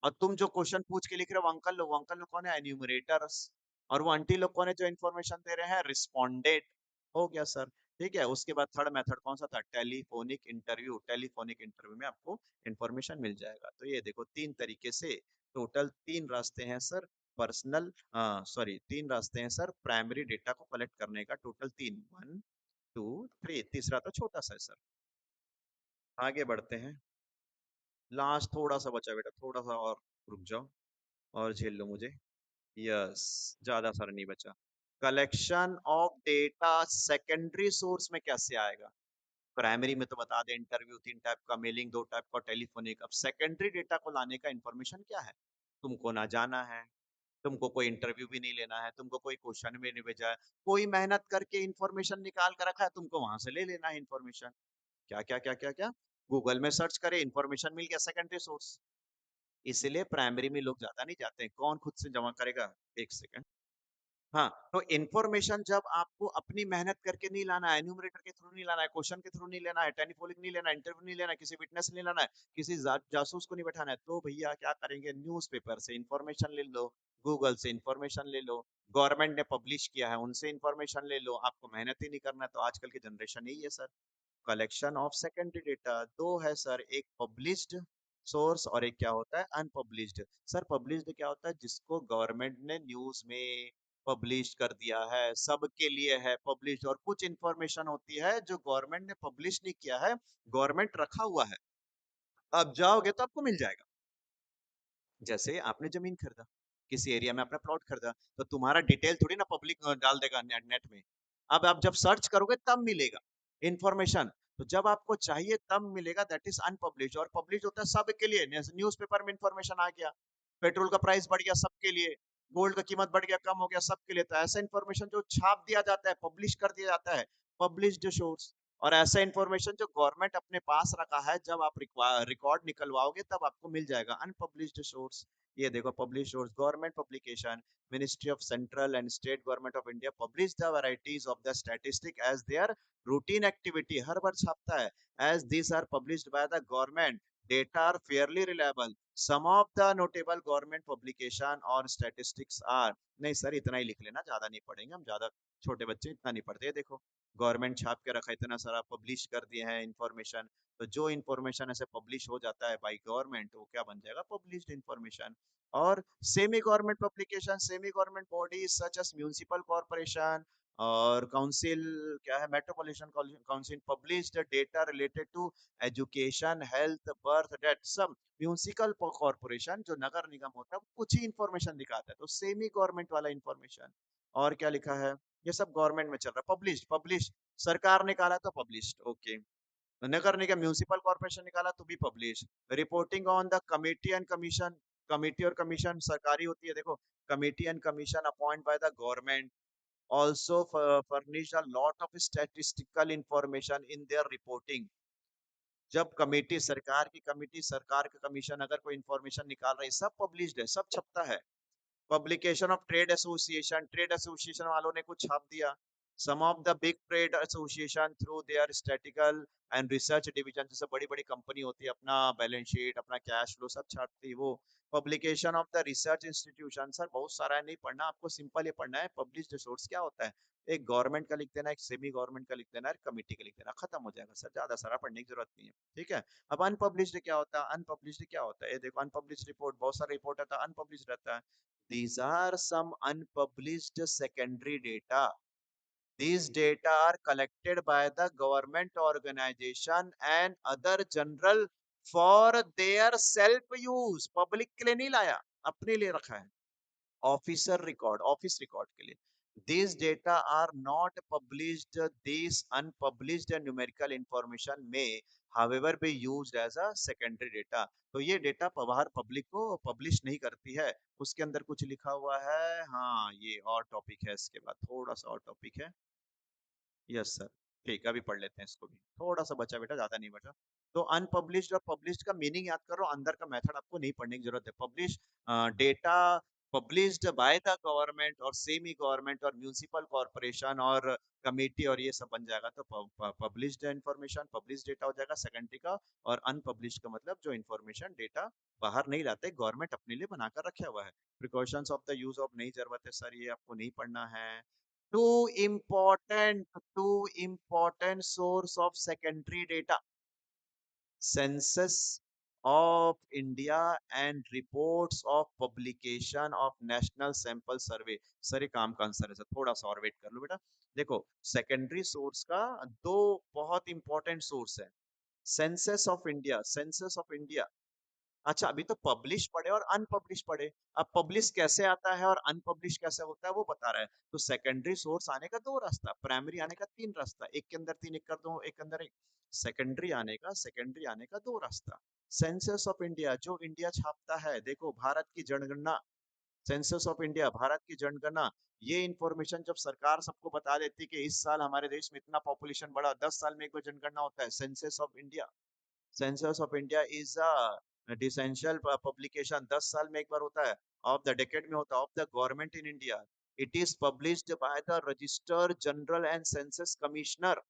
और तुम जो क्वेश्चन पूछ के लिख रहे हो, अंकल लोग कौन है, एन्यूमरेटर्स। और वो आंटी लोग कौन है, जो इन्फॉर्मेशन दे रहे हैं, रिस्पोंडेंट। हो गया सर। ठीक है, उसके बाद थर्ड मेथड कौन सा था, टेलीफोनिक इंटरव्यू। टेलीफोनिक इंटरव्यू में आपको इन्फॉर्मेशन मिल जाएगा। तो ये देखो 3 तरीके से, टोटल 3 रास्ते हैं सर, पर्सनल, सॉरी 3 रास्ते हैं सर, प्राइमरी डेटा को कलेक्ट करने का, टोटल 3, 1 2 3, तीसरा तो छोटा सा है सर। आगे बढ़ते हैं, लास्ट थोड़ा सा बचा बेटा, थोड़ा सा और रुक जाओ, और झेल लो मुझे। यस, ज्यादा सारा नहीं बचा। Collection of data secondary source में कैसे आएगा, प्राइमरी में तो बता दे, इंटरव्यू 3 टाइप का, मेलिंग 2 टाइप का, टेलीफोनिक। अब सेकेंडरी डेटा को लाने का इंफॉर्मेशन क्या है, तुमको ना जाना है, तुमको कोई इंटरव्यू भी नहीं लेना है, तुमको कोई क्वेश्चन भी नहीं भेजा है, कोई मेहनत करके इंफॉर्मेशन निकाल कर रखा है, तुमको वहां से ले लेना है इंफॉर्मेशन। क्या क्या क्या क्या क्या, गूगल में सर्च करे, इंफॉर्मेशन मिल गया, सेकेंडरी सोर्स। इसलिए प्राइमरी में लोग ज्यादा नहीं जाते हैं। कौन खुद से जमा करेगा? एक सेकंड। हाँ, तो इन्फॉर्मेशन जब आपको अपनी मेहनत करके नहीं लाना है, एन्यूमरेटर के थ्रू नहीं लाना है, क्वेश्चन के थ्रू नहीं लेना है, टेलीफोनिक नहीं लेना है, इंटरव्यू नहीं लेना है, किसी विटनेस नहीं लाना है, किसी जासूस को नहीं बैठाना है, तो भैया क्या करेंगे? न्यूज़पेपर से इंफॉर्मेशन ले लो, गूगल से इंफॉर्मेशन ले लो, गवर्नमेंट ने पब्लिश किया है उनसे इंफॉर्मेशन ले लो। आपको मेहनत ही नहीं करना है, तो आजकल की जनरेशन यही है sir. Collection of secondary data दो है सर, एक पब्लिश्ड सोर्स और एक क्या होता है? अनपब्लिश्ड। सर पब्लिश्ड क्या होता है? जिसको गवर्नमेंट ने न्यूज में पब्लिश कर दिया है, सबके लिए है पब्लिश। और कुछ इंफॉर्मेशन होती है जो गवर्नमेंट ने पब्लिश नहीं किया है, गवर्नमेंट रखा हुआ है, आप जाओगे तो आपको मिल जाएगा। जैसे आपने जमीन खरीदा, किसी एरिया में आपने प्लॉट खरीदा, तो तुम्हारा डिटेल थोड़ी ना पब्लिक डाल देगा नेट में। अब आप जब सर्च करोगे तब मिलेगा इंफॉर्मेशन। तो जब आपको चाहिए तब मिलेगा, दैट इज अनपब्लिश। और पब्लिश होता है सबके लिए। न्यूज़पेपर में इंफॉर्मेशन आ गया, पेट्रोल का प्राइस बढ़ गया सबके लिए, गोल्ड का कीमत बढ़ गया कम हो गया सबके लिए। तो ऐसा इंफॉर्मेशन जो छाप दिया जाता है, पब्लिश कर दिया जाता है, पब्लिश्ड सोर्स। और ऐसा इंफॉर्मेशन जो गवर्नमेंट अपने पास रखा है, जब आप रिकॉर्ड निकलवाओगे तब आपको मिल जाएगा। अनपब्लिश्ड सोर्स, ये देखो publish source, government publication, ministry of central and state government of India publish the varieties of the statistic as their routine activity. हर बार छापता है। As this are published by the government, data are fairly reliable, some of the notable government publication और स्टैटिस्टिक्स आर। नहीं सर इतना ही लिख लेना, ज्यादा नहीं पढ़ेंगे हम, ज्यादा छोटे बच्चे इतना नहीं पढ़ते। देखो गवर्नमेंट छाप के रखा, इतना सारा पब्लिश कर दिए हैं इंफॉर्मेशन। तो जो इंफॉर्मेशन ऐसे पब्लिश हो जाता है बाय गवर्नमेंट, वो क्या बन जाएगा? Published information. और semi government publication, semi government bodies such as municipal corporation और काउंसिल, क्या है, metropolitan council publish the data related to education, health, birth, death. सब म्युनिसिपल कॉर्पोरेशन जो नगर निगम होता है वो कुछ ही इंफॉर्मेशन दिखाता है, तो सेमी गवर्नमेंट वाला इंफॉर्मेशन। और क्या लिखा है? ये सब गवर्नमेंट में चल रहा है। पब्लिश, पब्लिश, सरकार निकाला तो पब्लिश्ड, ओके। नगर निगम, म्युनिसिपल कॉर्पोरेशन निकाला तो भी publish. Reporting on the committee and commission, committee और कमीशन सरकारी होती है। देखो committee and commission appoint by the government also furnish a lot of statistical information in their reporting। जब कमेटी, सरकार की कमेटी, सरकार का कमीशन अगर कोई इंफॉर्मेशन निकाल रहा है, सब पब्लिश्ड है, सब छपता है। Publication of trade association, trade association वालों ने कुछ छाप दिया। Some of the big trade association through their statical and research division, जैसे बड़ी बड़ी कंपनी होती है, अपना बैलेंस शीट, अपना कैश फ्लो सब छापती है वो। Publication of the research institution, sir बहुत सारा है, नहीं पढ़ना आपको, सिंपल ये पढ़ना है। पब्लिश्ड सोर्स क्या होता है? एक गवर्नमेंट का लिख देना, एक सेमी गवर्नमेंट का लिख देना, एक कमिटी का लिख देना, खत्म हो जाएगा सर, ज्यादा सारा पढ़ने की जरूरत नहीं है। ठीक है। अब अनपब्लिश्ड क्या होता है? अनपब्लिश्ड क्या होता है? ये देखो अनपब्लिश्ड रिपोर्ट, बहुत सारा रिपोर्ट आता है अनपब्लिश्ड रहता है। These are some unpublished secondary data. These data are collected by the government organization and other general for their self use। Public के लिए नहीं लाया, अपने लिए रखा है। ऑफिसर रिकॉर्ड, ऑफिस रिकॉर्ड के लिए। These data are not published, these unpublished and numerical information may however be used as a secondary data। तो ये डेटा बाहर पब्लिक को पब्लिश नहीं करती है। उसके अंदर कुछ लिखा हुआ है, हाँ ये और टॉपिक है, इसके बाद थोड़ा सा और टॉपिक है। Yes sir. ठीक है, अभी पढ़ लेते हैं इसको भी, थोड़ा सा बचा बेटा, ज्यादा नहीं बचा। तो अनपब्लिश्ड और पब्लिश्ड का मीनिंग याद करो, अंदर का मेथड आपको नहीं पढ़ने की जरूरत है। Publish, data published by the government और सेमी गवर्नमेंट और म्युनिसिपल कॉर्पोरेशन और कमेटी, और ये सब बन जाएगा। तो पब्लिश्ड इंफॉर्मेशन, पब्लिश डेटा हो जाएगा सेकेंडरी का। और अनपब्लिश्ड का मतलब जो इंफॉर्मेशन डेटा बाहर नहीं लाते, गवर्नमेंट अपने लिए बनाकर रखा हुआ है। Precautions of the use of, नहीं जरूरत है सर, ये आपको नहीं पढ़ना है। Two important source of secondary data: census of India and reports of publication of national sample survey। Sir ये काम का आंसर है सर, थोड़ा सा और वेट कर लो बेटा। देखो सेकेंडरी सोर्स का दो बहुत इंपॉर्टेंट सोर्स है। Census of India, census of India. अच्छा अभी तो पब्लिश पढ़े और अनपब्लिश पढ़े। अब पब्लिश कैसे आता है और अनपब्लिश कैसे होता है वो बता रहा है। तो सेकेंडरी सोर्स आने का दो रास्ता, प्राइमरी आने का तीन रास्ता, एक के अंदर तीन, एक कर दो, एक के अंदर एक। सेकेंडरी आने का दो रास्ता। सेंसस ऑफ इंडिया, जो इंडिया छापता है, देखो भारत की जनगणना, सेंसस ऑफ इंडिया, भारत की जनगणना। ये इंफॉर्मेशन जब सरकार सबको बता देती कि इस साल हमारे देश में इतना पॉपुलेशन बढ़ा, 10 साल में एक बार जनगणना होता है, census of India. Census of India is decennial publication 10 साल में एक बार होता है, ऑफ द डेकेड में होता है, of the government in India. It is published by the register general and census commissioner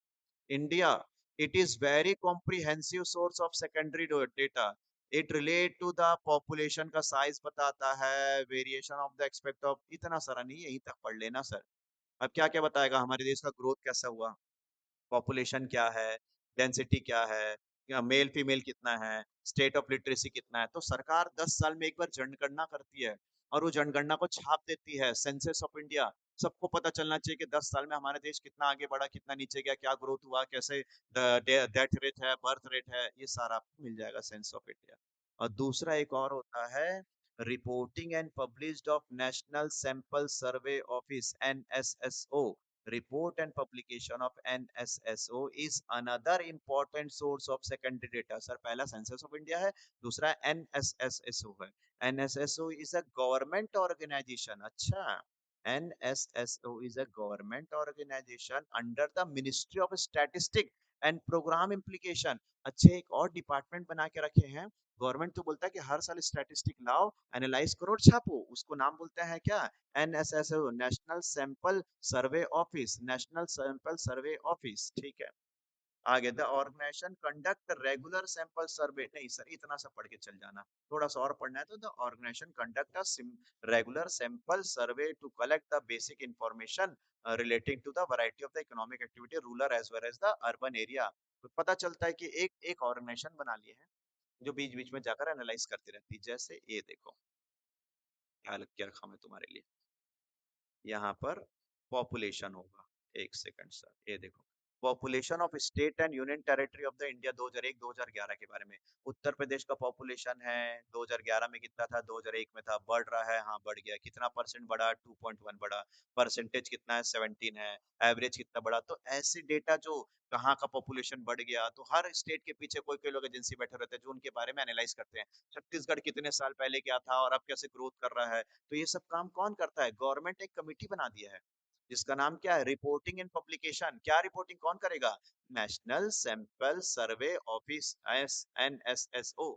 India. It is very comprehensive source of secondary data. It relate to the population का साइज बताता है, variation of the expect of, इतना सारा नहीं, यहीं तक पढ़ लेना सर। अब क्या क्या बताएगा, हमारे देश का ग्रोथ कैसा हुआ, पॉपुलेशन क्या है, डेंसिटी क्या है, या मेल फीमेल कितना है, स्टेट ऑफ लिटरेसी कितना है। तो सरकार 10 साल में एक बार जनगणना करती है और वो जनगणना को छाप देती है, सेंसस ऑफ इंडिया। सबको पता चलना चाहिए कि 10 साल में हमारा देश कितना आगे बढ़ा, कितना नीचे गया, क्या ग्रोथ हुआ, कैसे डेथ रेट है, बर्थ रेट है, ये सारा आपको मिल जाएगा सेंस ऑफ इंडिया। और दूसरा एक और होता है, reporting and published of national sample survey office NSSO। Report and publication of NSSO is another important source of secondary data. Sir पहला सेंसस ऑफ इंडिया है, दूसरा NSSO है। NSSO is a government organization। अच्छा, NSSO is a government organization under the Ministry of Statistics and Program Implication। अच्छे, एक और डिपार्टमेंट बना के रखे हैं। गवर्नमेंट तो बोलता है कि हर साल स्टैटिस्टिक लाओ, एनालाइज करो और छापो, उसको नाम बोलते हैं क्या, NSSO, national sample survey office, national sample survey office. ठीक है, आगे, the organization conduct regular sample survey. नहीं सर, इतना सा पढ़ के चल जाना, थोड़ा सा और पढ़ना है तो, the organization conduct a regular sample survey to collect the basic information relating to the variety of the economic activity rural as well as the urban area. तो पता चलता है कि एक एक ऑर्गेनाइजेशन बना लिए हैं जो बीच बीच में जाकर एनालाइज करती रहती है। जैसे ये देखो, क्या लग क्या रखा मैं तुम्हारे लिए, यहाँ पर पॉपुलेशन होगा। एक सेकंड सर, ये देखो, population of state and union territory of the India 2001-2011 के बारे में। उत्तर प्रदेश का पॉपुलेशन है 2011 में कितना था, 2001 में था, बढ़ रहा है, हाँ बढ़ गया, कितना परसेंट बढ़ा, 2.1 बढ़ा, परसेंटेज कितना है, 17 है, एवरेज कितना बढ़ा। तो ऐसे डेटा जो कहाँ का पॉपुलेशन बढ़ गया, तो हर स्टेट के पीछे कोई कोई लोग एजेंसी बैठे रहते हैं जो उनके बारे में एनालाइज करते हैं, छत्तीसगढ़ कितने साल पहले क्या था और अब कैसे ग्रोथ कर रहा है। तो ये सब काम कौन करता है, गवर्नमेंट एक कमिटी बना दिया है जिसका नाम क्या है, रिपोर्टिंग एंड पब्लिकेशन। क्या रिपोर्टिंग कौन करेगा, national sample survey office, NSSO।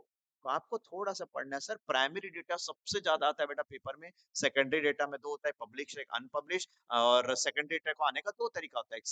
तो आपको थोड़ा सा पढ़ना है सर। प्राइमरी डेटा सबसे ज्यादा आता है बेटा पेपर में, सेकेंडरी डेटा में दो होता है, पब्लिश एक अनपब्लिश। और सेकेंडरी डेटा को आने का दो तरीका होता है, एक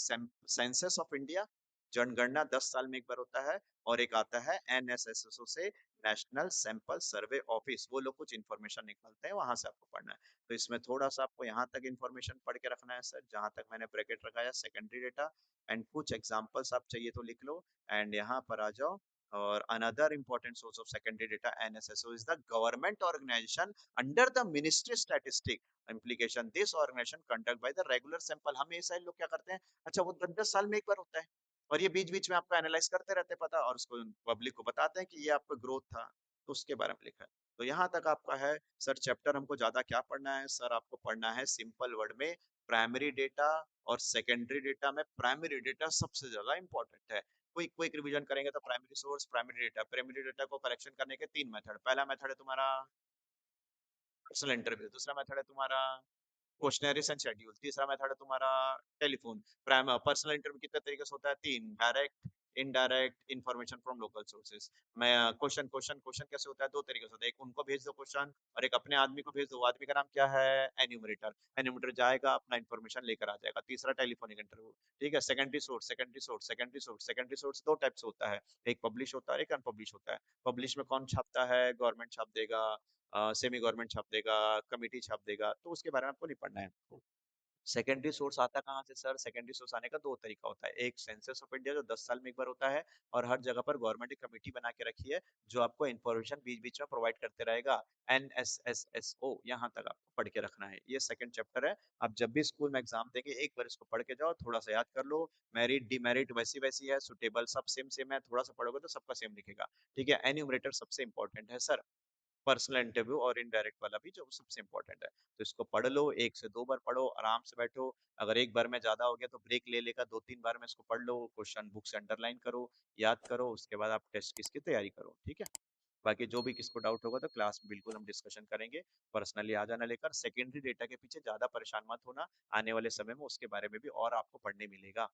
सेंसस ऑफ इंडिया, जनगणना 10 साल में एक बार होता है, और एक आता है NSSO से, नेशनल सैंपल सर्वे ऑफिस। वो लोग कुछ इन्फॉर्मेशन निकालते हैं, वहां से आपको पढ़ना है। तो इसमें थोड़ा सा आपको यहाँ तक इन्फॉर्मेशन पढ़ के रखना है सर, जहां तक मैंने ब्रैकेट लगाया सेकेंडरी डेटा। एंड कुछ एग्जांपल्स आप चाहिए तो लिख लो, एंड यहाँ पर आ जाओ। और another important source of secondary data, NSSO is the government organization under the ministry statistic implication. This organization conduct by the regular sample. हम ये सारे लोग क्या करते हैं, अच्छा वो 10-10 साल में एक बार होता है, और ये बीच बीच में आपको एनालाइज करते रहते हैं, पता, और उसको पब्लिक को बताते हैं कि ये आपका ग्रोथ था, तो उसके बारे में लिखा है। तो यहाँ तक आपका है सर चैप्टर। हमको ज्यादा क्या पढ़ना है सर, आपको पढ़ना है सिंपल वर्ड में प्राइमरी डेटा और सेकेंडरी डेटा में। प्राइमरी डेटा सबसे ज्यादा इंपॉर्टेंट है। क्विक क्विक रिवीजन करेंगे तो primary source, primary data, primary data को कलेक्शन करने के तीन मेथड। पहला मेथड है तुम्हारा पर्सनल इंटरव्यू, दूसरा मेथड है तुम्हारा क्वेश्चनरीज एंड शेड्यूल, तीसरा मेथड है तुम्हारा टेलीफोन। प्राइम पर्सनल इंटरव्यू कितने तरीके से होता है, तीन, direct, indirect, information from local sources. मैं क्वेश्चन क्वेश्चन क्वेश्चन कैसे होता है, दो तरीके से होता है, एक उनको भेज दो क्वेश्चन, और एक अपने आदमी को भेज दो। वो आदमी का नाम क्या है, एन्यूमरेटर। एन्यूमरेटर जाएगा अपना इन्फॉर्मेशन लेकर आ जाएगा। तीसरा टेलीफोनिक इंटरव्यू। ठीक है, secondary source, secondary source, secondary source, secondary source दो टाइप से होता है, एक पब्लिश होता है, एक अनपब्लिश होता है। पब्लिश में कौन छापता है, गवर्नमेंट छाप देगा, सेमी गवर्नमेंट छाप देगा, कमिटी छाप देगा, तो उसके बारे में आपको नहीं पढ़ना है। सेकेंडरी सोर्स आता कहाँ से सर, सेकेंडरी सोर्स आने का दो तरीका होता है, एक सेंसस ऑफ इंडिया जो 10 साल में एक बार होता है, और हर जगह पर गवर्नमेंट एक कमेटी बना के रखी है जो आपको इन्फॉर्मेशन बीच बीच में प्रोवाइड करते रहेगा, NSSO। यहाँ तक आपको पढ़ के रखना है, ये सेकंड चैप्टर है। आप जब भी स्कूल में एग्जाम देंगे एक बार इसको पढ़ के जाओ, थोड़ा सा याद कर लो। मेरिट डिमेरिट वैसी वैसी है, सुटेबल सब सेम सेम है, थोड़ा सा पढ़ोगे तो सबका सेम लिखेगा। ठीक है, एन्यूमरेटर सबसे इंपॉर्टेंट है सर, पर्सनल इंटरव्यू और इनडायरेक्ट वाला भी जो सबसे इंपॉर्टेंट है। तो इसको पढ़ लो, एक से दो बार पढ़ो, आराम से बैठो। अगर एक बार में ज्यादा हो गया तो ब्रेक ले लेगा, दो तीन बार में इसको पढ़ लो, क्वेश्चन बुक से अंडरलाइन करो, याद करो, उसके बाद आप टेस्ट किसकी तैयारी करो। ठीक है, बाकी जो भी किसको डाउट होगा तो क्लास में बिल्कुल हम डिस्कशन करेंगे। पर्सनली आ जाना लेकर, सेकेंडरी डेटा के पीछे ज्यादा परेशान मत होना, आने वाले समय में उसके बारे में भी और आपको पढ़ने मिलेगा।